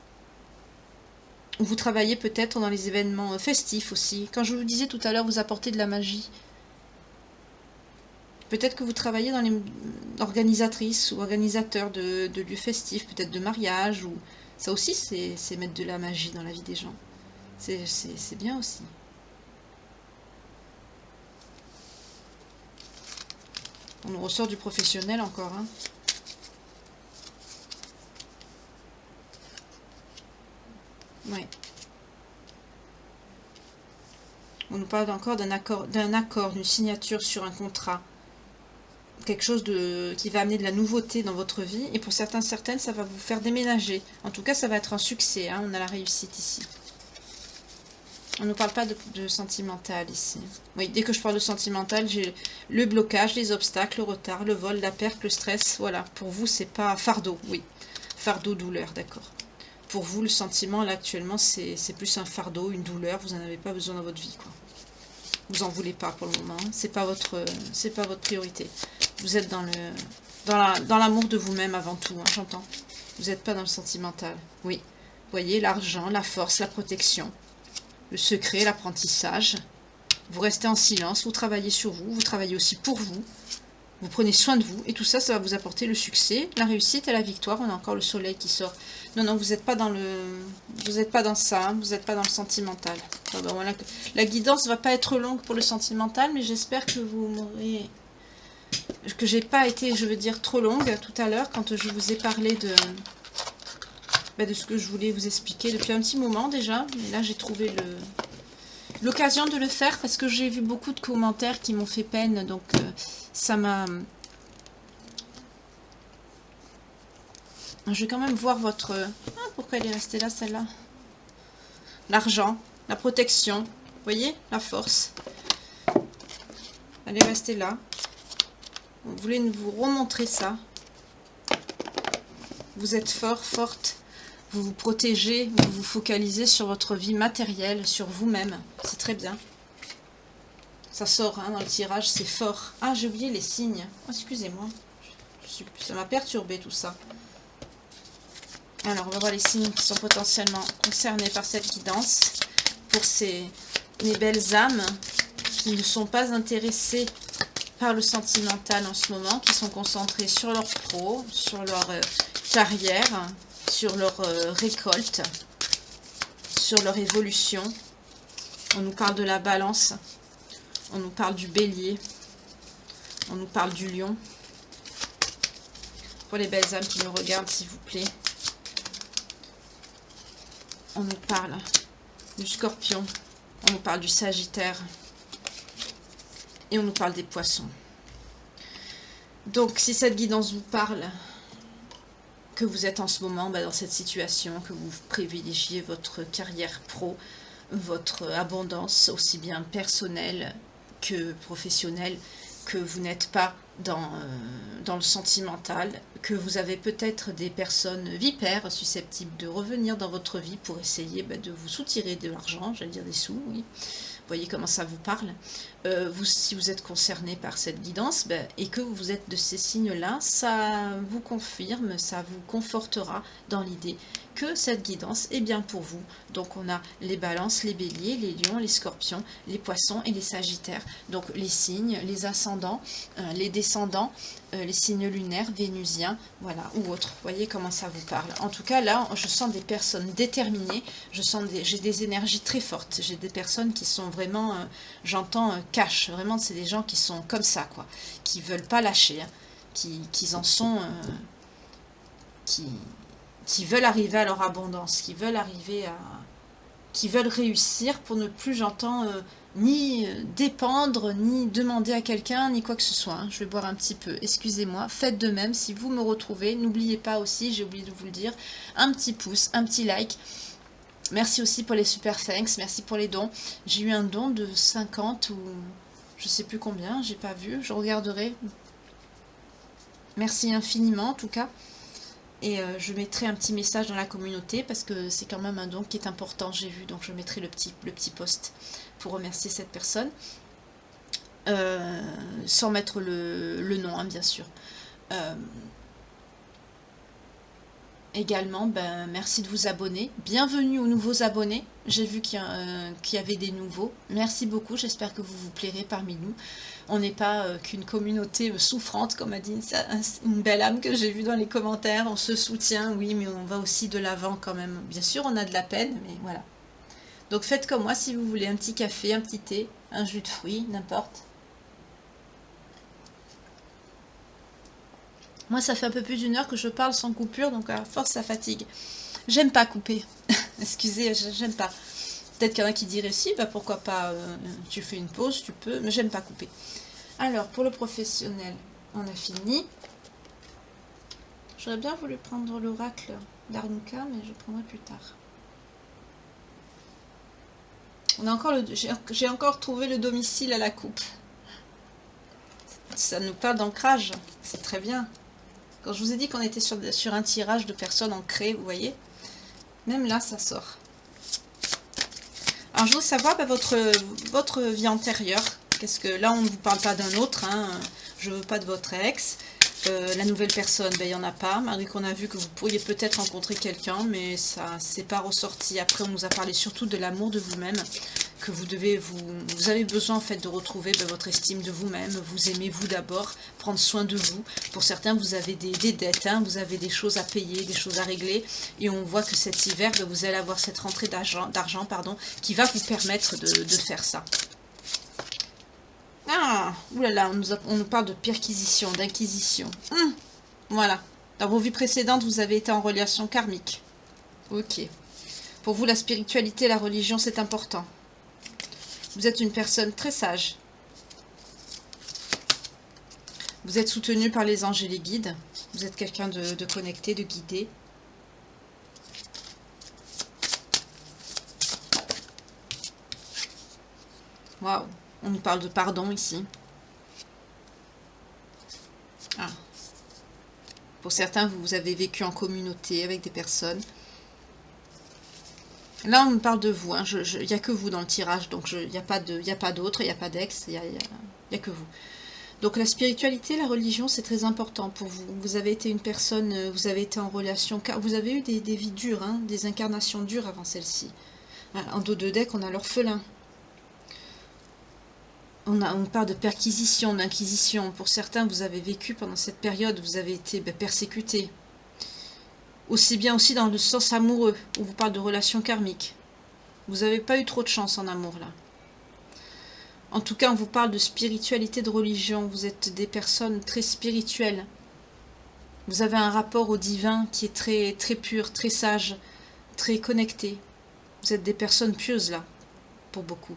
Vous travaillez peut-être dans les événements festifs aussi. Quand je vous disais tout à l'heure, vous apportez de la magie. Peut-être que vous travaillez dans les organisatrices ou organisateurs de lieux festifs, peut-être de mariage. Ou... Ça aussi, c'est mettre de la magie dans la vie des gens. C'est bien aussi. On nous ressort du professionnel encore. Hein. Ouais. On nous parle encore d'un accord, d'une signature sur un contrat. quelque chose qui va amener de la nouveauté dans votre vie. Et pour certaines, ça va vous faire déménager. En tout cas, ça va être un succès. Hein, on a la réussite ici. On ne parle pas de sentimental ici. Oui, dès que je parle de sentimental, j'ai le blocage, les obstacles, le retard, le vol, la perte, le stress. Voilà, pour vous, c'est pas fardeau, oui. Fardeau, douleur, d'accord. Pour vous, le sentiment, là, actuellement, c'est plus un fardeau, une douleur. Vous n'en avez pas besoin dans votre vie, quoi. Vous en voulez pas pour le moment. C'est pas votre priorité. Vous êtes dans l'amour de vous-même avant tout, hein, j'entends. Vous n'êtes pas dans le sentimental. Oui. Vous voyez, l'argent, la force, la protection. Le secret, l'apprentissage. Vous restez en silence, vous travaillez sur vous, vous travaillez aussi pour vous. Vous prenez soin de vous. Et tout ça, ça va vous apporter le succès, la réussite et la victoire. On a encore le soleil qui sort. Non, non, vous n'êtes pas dans vous n'êtes pas dans ça. Hein, vous n'êtes pas dans le sentimental. Ah ben voilà, la guidance ne va pas être longue pour le sentimental, mais j'espère que vous m'aurez... Que j'ai pas été, je veux dire, trop longue tout à l'heure quand je vous ai parlé de ce que je voulais vous expliquer depuis un petit moment déjà. Mais là, j'ai trouvé l'occasion de le faire parce que j'ai vu beaucoup de commentaires qui m'ont fait peine. Donc, ça m'a... Je vais quand même voir votre... Ah, pourquoi elle est restée là, celle-là? L'argent, la protection, vous voyez, la force. Elle est restée là. Vous voulez vous remontrer ça. Vous êtes fort, forte. Vous vous protégez, vous vous focalisez sur votre vie matérielle, sur vous-même. C'est très bien. Ça sort hein, dans le tirage, c'est fort. Ah, j'ai oublié les signes. Oh, excusez-moi. Ça m'a perturbé tout ça. Alors, on va voir les signes qui sont potentiellement concernés par cette guidance. Pour mes belles âmes qui ne sont pas intéressées par le sentimental en ce moment, qui sont concentrées sur leur pro, sur leur carrière, sur leur récolte, sur leur évolution. On nous parle de la balance, on nous parle du bélier, on nous parle du lion. Pour les belles âmes qui nous regardent, s'il vous plaît. On nous parle du scorpion, on nous parle du sagittaire et on nous parle des poissons. Donc si cette guidance vous parle, que vous êtes en ce moment dans cette situation, que vous privilégiez votre carrière pro, votre abondance aussi bien personnelle que professionnelle, que vous n'êtes pas dans le sentimental, que vous avez peut-être des personnes vipères susceptibles de revenir dans votre vie pour essayer de vous soutirer de l'argent, j'allais dire des sous, oui. Vous voyez comment ça vous parle. Si vous êtes concerné par cette guidance et que vous êtes de ces signes-là, ça vous confirme, ça vous confortera dans l'idée que cette guidance est bien pour vous. Donc on a les balances, les béliers, les lions, les scorpions, les poissons et les sagittaires. Donc les signes, les ascendants, les descendants, les signes lunaires, vénusiens, voilà, ou autres. Vous voyez comment ça vous parle. En tout cas, là, je sens des personnes déterminées, j'ai des énergies très fortes, j'ai des personnes qui sont vraiment, j'entends cash, vraiment, c'est des gens qui sont comme ça, quoi, qui veulent pas lâcher, hein, qui en sont, qui veulent arriver à leur abondance, qui veulent réussir pour ne plus, j'entends, ni dépendre, ni demander à quelqu'un, ni quoi que ce soit. Hein. Je vais boire un petit peu, excusez-moi. Faites de même, si vous me retrouvez, n'oubliez pas aussi, j'ai oublié de vous le dire, un petit pouce, un petit like. Merci aussi pour les super thanks, merci pour les dons. J'ai eu un don de 50 ou je sais plus combien, j'ai pas vu, je regarderai. Merci infiniment en tout cas. Et je mettrai un petit message dans la communauté parce que c'est quand même un don qui est important, j'ai vu. Donc je mettrai le petit post pour remercier cette personne. Sans mettre le nom, hein, bien sûr. Également, merci de vous abonner. Bienvenue aux nouveaux abonnés. J'ai vu qu'il y avait des nouveaux. Merci beaucoup, j'espère que vous vous plairez parmi nous. On n'est pas qu'une communauté souffrante, comme a dit une belle âme que j'ai vue dans les commentaires. On se soutient, oui, mais on va aussi de l'avant quand même. Bien sûr, on a de la peine, mais voilà. Donc faites comme moi si vous voulez un petit café, un petit thé, un jus de fruits, n'importe. Moi, ça fait un peu plus d'1 heure que je parle sans coupure, donc à force, ça fatigue. J'aime pas couper. Excusez, j'aime pas. Peut-être qu'il y en a qui diraient si, pourquoi pas, tu fais une pause, tu peux, mais j'aime pas couper. Alors, pour le professionnel, On a fini. J'aurais bien voulu prendre l'oracle d'Arnica, mais je prendrai plus tard. On a encore j'ai encore trouvé le domicile à la coupe. Ça nous parle d'ancrage. C'est très bien. Quand je vous ai dit qu'on était sur un tirage de personnes ancrées, vous voyez, même là, ça sort. Alors, je veux savoir votre vie antérieure. Qu'est-ce que là, on ne vous parle pas d'un autre. Hein. Je veux pas de votre ex. La nouvelle personne, ben, il n'y en a pas. Malgré qu'on a vu que vous pourriez peut-être rencontrer quelqu'un, mais ça c'est pas ressorti. Après, on nous a parlé surtout de l'amour de vous-même, que vous avez besoin en fait de retrouver ben, votre estime de vous-même, vous aimez vous d'abord, prendre soin de vous. Pour certains, vous avez des dettes, hein, vous avez des choses à payer, des choses à régler, et on voit que cet hiver, ben, vous allez avoir cette rentrée d'argent, qui va vous permettre de faire ça. Ah, oulala, on nous parle de perquisition, d'inquisition. Voilà. Dans vos vies précédentes, vous avez été en relation karmique. Ok. Pour vous, la spiritualité et la religion, c'est important. Vous êtes une personne très sage. Vous êtes soutenu par les anges et les guides. Vous êtes quelqu'un de connecté, de guidé. Waouh. On nous parle de pardon ici. Ah. Pour certains, vous avez vécu en communauté avec des personnes. Là, on me parle de vous. Il n'y a que vous dans le tirage. Donc, il n'y a pas d'autres. Il n'y a pas d'ex. Il n'y a que vous. Donc, la spiritualité, la religion, c'est très important pour vous. Vous avez été une personne, vous avez été en relation. Car vous avez eu des vies dures, hein, des incarnations dures avant celle-ci. En dos de deck, on a l'orphelin. On parle de perquisition, d'inquisition. Pour certains, vous avez vécu pendant cette période, vous avez été persécuté. Aussi bien aussi dans le sens amoureux, où vous parle de relations karmiques. Vous n'avez pas eu trop de chance en amour, là. En tout cas, on vous parle de spiritualité, de religion. Vous êtes des personnes très spirituelles. Vous avez un rapport au divin qui est très, très pur, très sage, très connecté. Vous êtes des personnes pieuses, là, pour beaucoup.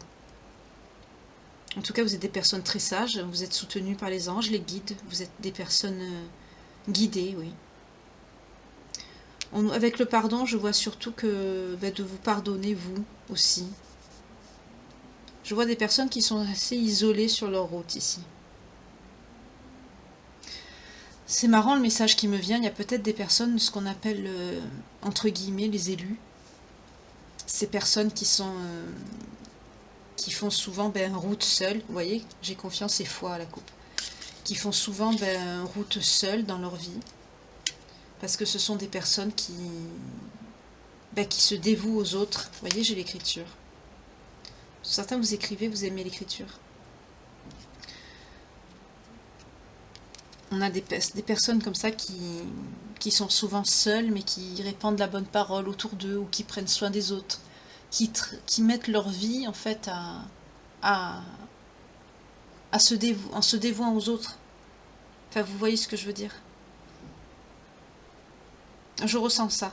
En tout cas, vous êtes des personnes très sages, vous êtes soutenus par les anges, les guides, vous êtes des personnes guidées, oui. Avec le pardon, je vois surtout que de vous pardonner, vous aussi. Je vois des personnes qui sont assez isolées sur leur route ici. C'est marrant le message qui me vient, il y a peut-être des personnes, ce qu'on appelle, entre guillemets, les élus. Ces personnes qui sont... qui font souvent route seule, vous voyez, j'ai confiance et foi à la coupe, qui font souvent route seule dans leur vie, parce que ce sont des personnes qui se dévouent aux autres. Vous voyez, j'ai l'écriture. Certains, vous écrivez, vous aimez l'écriture. On a des personnes comme ça qui sont souvent seules, mais qui répandent la bonne parole autour d'eux, ou qui prennent soin des autres. Qui mettent leur vie en fait en se dévouant aux autres. Enfin, vous voyez ce que je veux dire. Je ressens ça.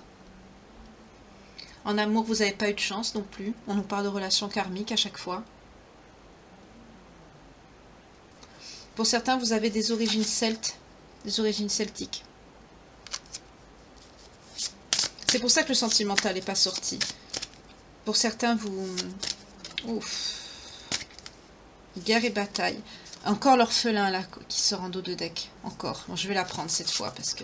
En amour, vous n'avez pas eu de chance non plus. On nous parle de relations karmiques à chaque fois. Pour certains, vous avez des origines celtes, des origines celtiques. C'est pour ça que le sentimental n'est pas sorti. Pour certains, vous... Ouf. Guerre et bataille. Encore l'orphelin là qui sort en dos de deck. Encore. Bon, je vais la prendre cette fois parce que...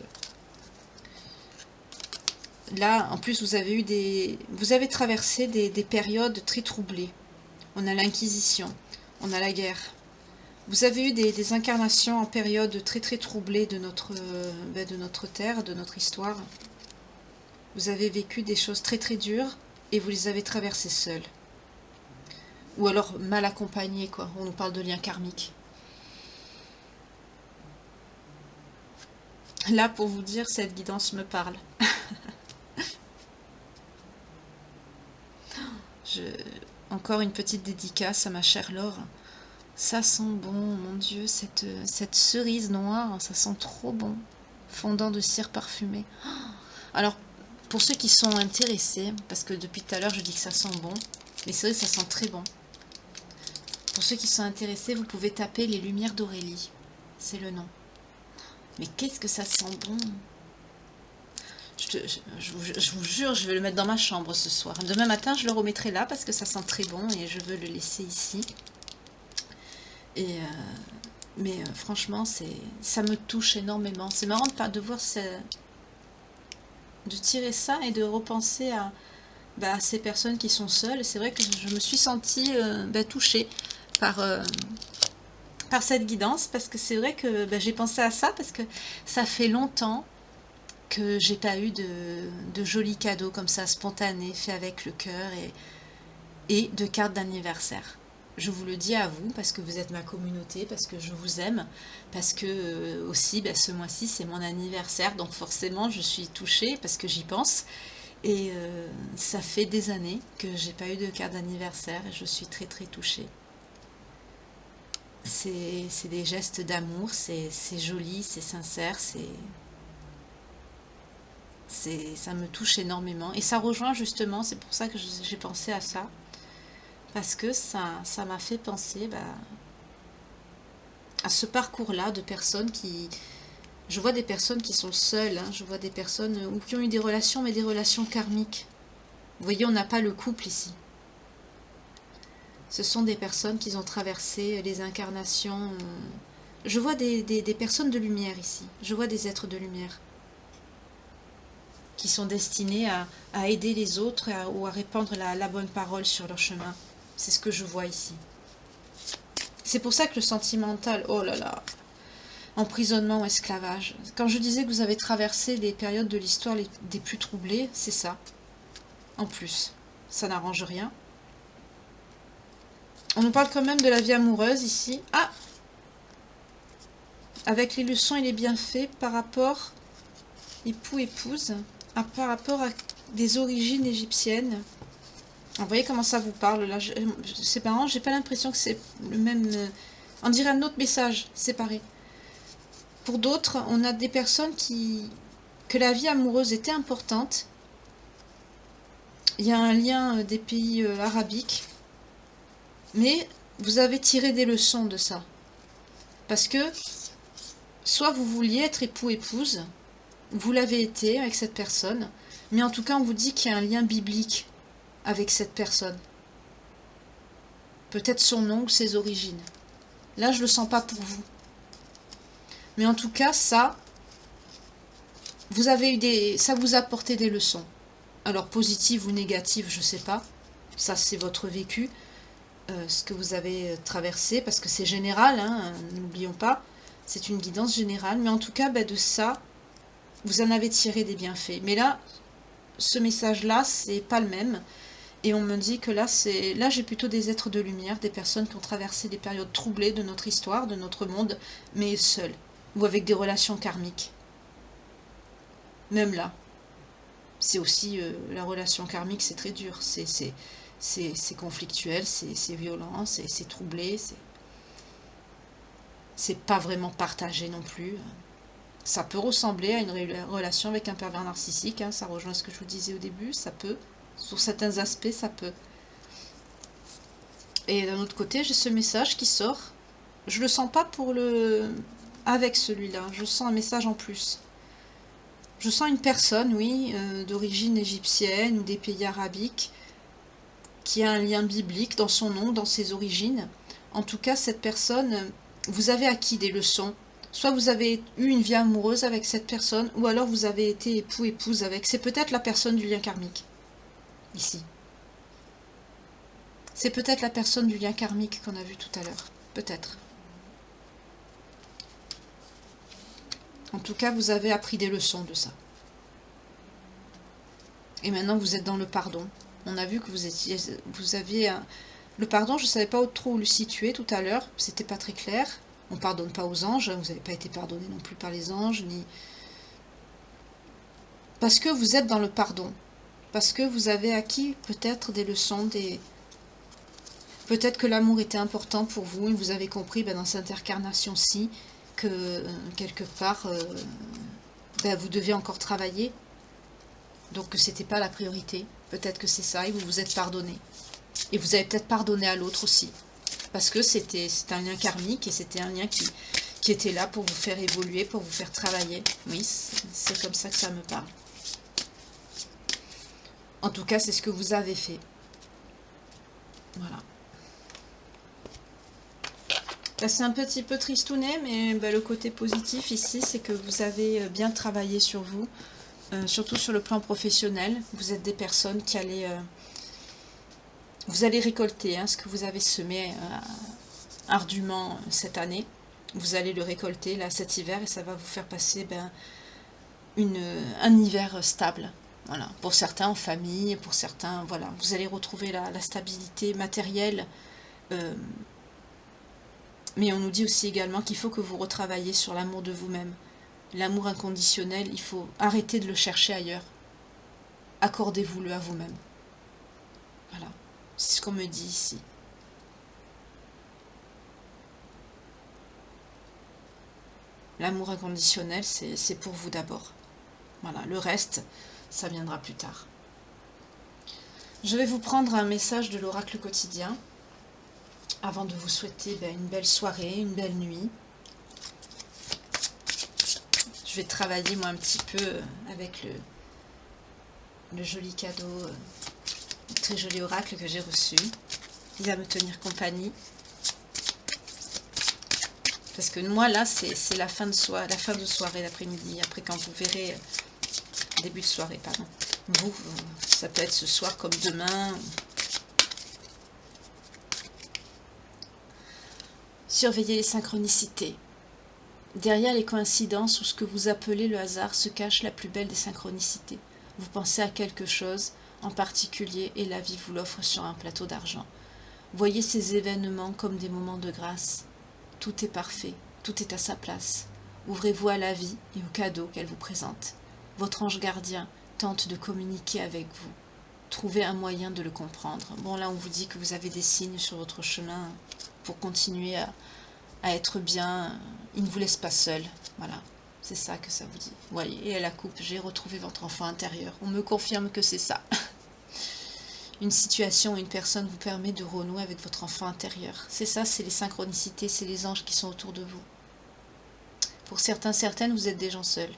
Là, en plus, vous avez traversé des périodes très troublées. On a l'Inquisition. On a la guerre. Vous avez eu des incarnations en période très très troublée de notre terre, de notre histoire. Vous avez vécu des choses très très dures. Et vous les avez traversés seuls. Ou alors mal accompagnés, quoi. On nous parle de liens karmiques. Là, pour vous dire, cette guidance me parle. Encore une petite dédicace à ma chère Laure. Ça sent bon, mon Dieu, cette cerise noire, ça sent trop bon. Fondant de cire parfumée. Alors, pour ceux qui sont intéressés, parce que depuis tout à l'heure je dis que ça sent bon, mais c'est vrai que ça sent très bon. Pour ceux qui sont intéressés, vous pouvez taper les lumières d'Aurélie. C'est le nom. Mais qu'est-ce que ça sent bon! Je vous jure, je vais le mettre dans ma chambre ce soir. Demain matin, je le remettrai là parce que ça sent très bon et je veux le laisser ici. Et mais franchement, ça me touche énormément. C'est marrant de voir de tirer ça et de repenser à ces personnes qui sont seules. C'est vrai que je me suis sentie touchée par cette guidance parce que c'est vrai que j'ai pensé à ça parce que ça fait longtemps que j'ai pas eu de jolis cadeaux comme ça, spontanés, faits avec le cœur et de cartes d'anniversaire. Je vous le dis à vous, parce que vous êtes ma communauté, parce que je vous aime, parce que aussi, ce mois-ci, c'est mon anniversaire, donc forcément, je suis touchée, parce que j'y pense. Et ça fait des années que j'ai pas eu de carte d'anniversaire, et je suis très très touchée. C'est des gestes d'amour, c'est joli, c'est sincère, ça me touche énormément. Et ça rejoint justement, c'est pour ça que j'ai pensé à ça. Parce que ça m'a fait penser à ce parcours-là de personnes qui... Je vois des personnes qui sont seules, hein, je vois des personnes ou qui ont eu des relations, mais des relations karmiques. Vous voyez, on n'a pas le couple ici. Ce sont des personnes qui ont traversé les incarnations. Je vois des personnes de lumière ici. Je vois des êtres de lumière qui sont destinés à aider les autres ou à répandre la bonne parole sur leur chemin. C'est ce que je vois ici. C'est pour ça que le sentimental, oh là là, emprisonnement ou esclavage. Quand je disais que vous avez traversé les périodes de l'histoire des plus troublées, c'est ça. En plus, ça n'arrange rien. On nous parle quand même de la vie amoureuse ici. Ah! Avec les leçons et les bienfaits par rapport, époux-épouse, par rapport à des origines égyptiennes. Vous voyez comment ça vous parle là. C'est marrant, j'ai pas l'impression que c'est le même. On dirait un autre message séparé. Pour d'autres, on a des personnes que la vie amoureuse était importante. Il y a un lien des pays arabiques, mais vous avez tiré des leçons de ça. Parce que soit vous vouliez être époux-épouse, vous l'avez été avec cette personne, mais en tout cas on vous dit qu'il y a un lien biblique avec cette personne. Peut-être son nom ou ses origines. Là, je ne le sens pas pour vous. Mais en tout cas, ça vous a apporté des leçons. Alors, positives ou négatives, je ne sais pas. Ça, c'est votre vécu, ce que vous avez traversé, parce que c'est général, hein, n'oublions pas. C'est une guidance générale. Mais en tout cas, de ça, vous en avez tiré des bienfaits. Mais là, ce message-là, c'est pas le même. Et on me dit que là j'ai plutôt des êtres de lumière, des personnes qui ont traversé des périodes troublées de notre histoire, de notre monde, mais seules, ou avec des relations karmiques. Même là. C'est aussi, la relation karmique, c'est très dur, c'est conflictuel, c'est violent, c'est troublé, c'est pas vraiment partagé non plus. Ça peut ressembler à une relation avec un pervers narcissique, hein, ça rejoint ce que je vous disais au début, ça peut. Sur certains aspects, ça peut. Et d'un autre côté, j'ai ce message qui sort. Je le sens pas avec celui-là. Je sens un message en plus. Je sens une personne, oui, d'origine égyptienne ou des pays arabiques, qui a un lien biblique dans son nom, dans ses origines. En tout cas, cette personne, vous avez acquis des leçons. Soit vous avez eu une vie amoureuse avec cette personne, ou alors vous avez été époux-épouse avec. C'est peut-être la personne du lien karmique. Ici. C'est peut-être la personne du lien karmique qu'on a vu tout à l'heure. Peut-être. En tout cas, vous avez appris des leçons de ça. Et maintenant, vous êtes dans le pardon. On a vu que vous aviez le pardon, je ne savais pas trop où le situer tout à l'heure. C'était pas très clair. On ne pardonne pas aux anges. Vous n'avez pas été pardonné non plus par les anges. Parce que vous êtes dans le pardon. Parce que vous avez acquis peut-être des leçons, peut-être que l'amour était important pour vous et vous avez compris dans cette incarnation-ci que quelque part vous deviez encore travailler. Donc que c'était pas la priorité. Peut-être que c'est ça et vous vous êtes pardonné. Et vous avez peut-être pardonné à l'autre aussi. Parce que c'était un lien karmique et c'était un lien qui était là pour vous faire évoluer, pour vous faire travailler. Oui, c'est comme ça que ça me parle. En tout cas, c'est ce que vous avez fait. Voilà. Là, c'est un petit peu tristounet, mais le côté positif ici, c'est que vous avez bien travaillé sur vous, surtout sur le plan professionnel. Vous êtes des personnes qui allez... vous allez récolter ce que vous avez semé ardument cette année. Vous allez le récolter là cet hiver et ça va vous faire passer un hiver stable. Voilà. Pour certains en famille, pour certains, voilà. Vous allez retrouver la stabilité matérielle. Mais on nous dit aussi également qu'il faut que vous retravailliez sur l'amour de vous-même. L'amour inconditionnel, il faut arrêter de le chercher ailleurs. Accordez-vous-le à vous-même. Voilà. C'est ce qu'on me dit ici. L'amour inconditionnel, c'est pour vous d'abord. Voilà. Le reste, ça viendra plus tard. Je vais vous prendre un message de l'oracle quotidien avant de vous souhaiter une belle soirée, une belle nuit. Je vais travailler moi un petit peu avec le joli cadeau, le très joli oracle que j'ai reçu. Il va me tenir compagnie. Parce que moi là, c'est la fin de soirée, l'après-midi. Après quand vous verrez, début de soirée, pardon. Vous, ça peut être ce soir comme demain. Surveillez les synchronicités. Derrière les coïncidences ou ce que vous appelez le hasard se cache la plus belle des synchronicités. Vous pensez à quelque chose en particulier et la vie vous l'offre sur un plateau d'argent. Voyez ces événements comme des moments de grâce. Tout est parfait, tout est à sa place. Ouvrez-vous à la vie et aux cadeaux qu'elle vous présente. Votre ange gardien tente de communiquer avec vous. Trouvez un moyen de le comprendre. Bon, là, on vous dit que vous avez des signes sur votre chemin pour continuer à être bien. Il ne vous laisse pas seul. Voilà, c'est ça que ça vous dit. Voyez, et à la coupe, j'ai retrouvé votre enfant intérieur. On me confirme que c'est ça. Une situation ou une personne vous permet de renouer avec votre enfant intérieur. C'est ça, c'est les synchronicités, c'est les anges qui sont autour de vous. Pour certains, certaines, vous êtes des gens seuls.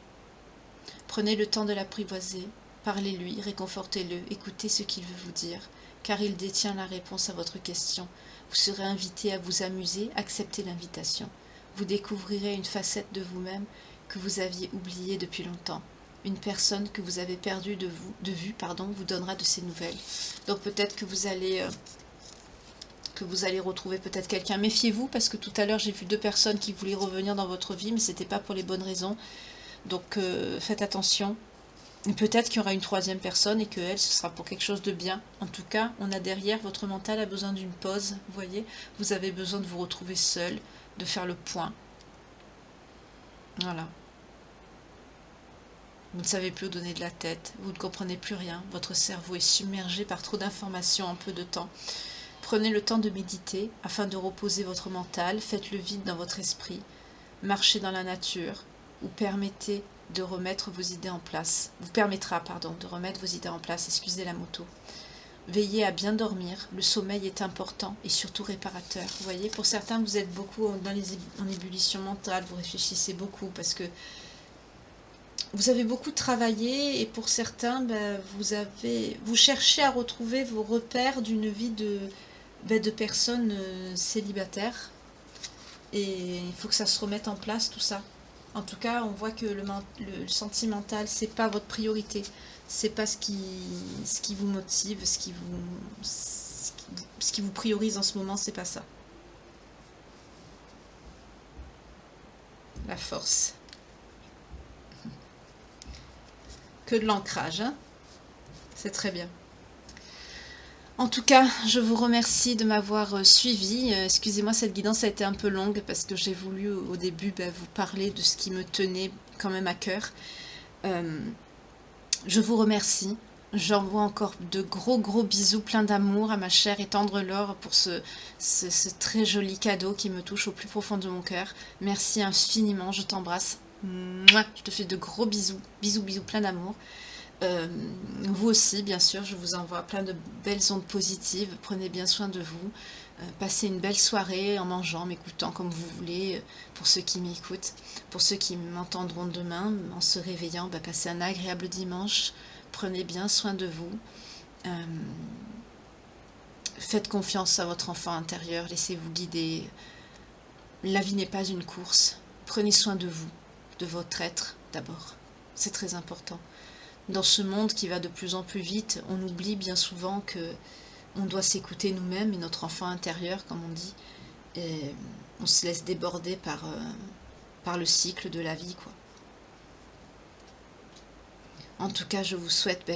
Prenez le temps de l'apprivoiser, parlez-lui, réconfortez-le, écoutez ce qu'il veut vous dire, car il détient la réponse à votre question. Vous serez invité à vous amuser, acceptez l'invitation. Vous découvrirez une facette de vous-même que vous aviez oubliée depuis longtemps. Une personne que vous avez perdue de vue vous donnera de ses nouvelles. Donc peut-être que vous allez retrouver peut-être quelqu'un. Méfiez-vous parce que tout à l'heure j'ai vu 2 personnes qui voulaient revenir dans votre vie, mais c'était pas pour les bonnes raisons. Donc faites attention. Peut-être qu'il y aura une 3e personne et que elle, ce sera pour quelque chose de bien. En tout cas, on a derrière, votre mental a besoin d'une pause. Vous voyez, vous avez besoin de vous retrouver seul, de faire le point. Voilà. Vous ne savez plus où donner de la tête, vous ne comprenez plus rien, votre cerveau est submergé par trop d'informations en peu de temps. Prenez le temps de méditer afin de reposer votre mental, faites le vide dans votre esprit, marchez dans la nature, vous permettez de remettre vos idées en place, de remettre vos idées en place, excusez la moto. Veillez à bien dormir, le sommeil est important et surtout réparateur. Vous voyez, pour certains, vous êtes beaucoup en ébullition mentale, vous réfléchissez beaucoup parce que vous avez beaucoup travaillé et pour certains, vous cherchez à retrouver vos repères d'une vie de personnes célibataires. Et il faut que ça se remette en place, tout ça. En tout cas, on voit que le sentimental, c'est pas votre priorité. C'est pas ce qui vous motive, ce qui vous priorise en ce moment, c'est pas ça. La force. Que de l'ancrage, hein. C'est très bien. En tout cas, je vous remercie de m'avoir suivi. Excusez-moi, cette guidance a été un peu longue parce que j'ai voulu au début vous parler de ce qui me tenait quand même à cœur. Je vous remercie. J'envoie encore de gros bisous plein d'amour à ma chère et tendre Laure pour ce très joli cadeau qui me touche au plus profond de mon cœur. Merci infiniment, je t'embrasse. Je te fais de gros bisous. Bisous, plein d'amour. Vous aussi, bien sûr, je vous envoie plein de belles ondes positives. Prenez bien soin de vous. Passez une belle soirée en mangeant, m'écoutant comme vous voulez, pour ceux qui m'écoutent. Pour ceux qui m'entendront demain, en se réveillant, passez un agréable dimanche. Prenez bien soin de vous. Euh, Faites confiance à votre enfant intérieur, laissez-vous guider. La vie n'est pas une course. Prenez soin de vous, de votre être d'abord. C'est très important. Dans ce monde qui va de plus en plus vite, on oublie bien souvent que on doit s'écouter nous-mêmes et notre enfant intérieur, comme on dit. Et on se laisse déborder par le cycle de la vie, quoi. En tout cas, je vous souhaite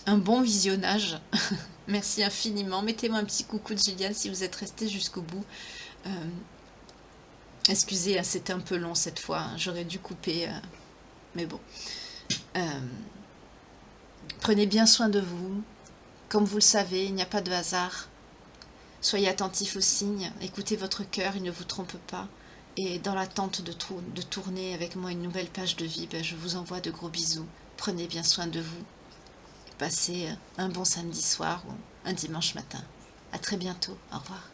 un bon visionnage. Merci infiniment. Mettez-moi un petit coucou de Gilliane si vous êtes resté jusqu'au bout. Excusez, hein, c'était un peu long cette fois. Hein. J'aurais dû couper, mais bon. Prenez bien soin de vous. Comme vous le savez, il n'y a pas de hasard. Soyez attentifs aux signes. Écoutez votre cœur, il ne vous trompe pas. Et dans l'attente de tourner avec moi une nouvelle page de vie, je vous envoie de gros bisous. Prenez bien soin de vous. Passez un bon samedi soir ou un dimanche matin. À très bientôt. Au revoir.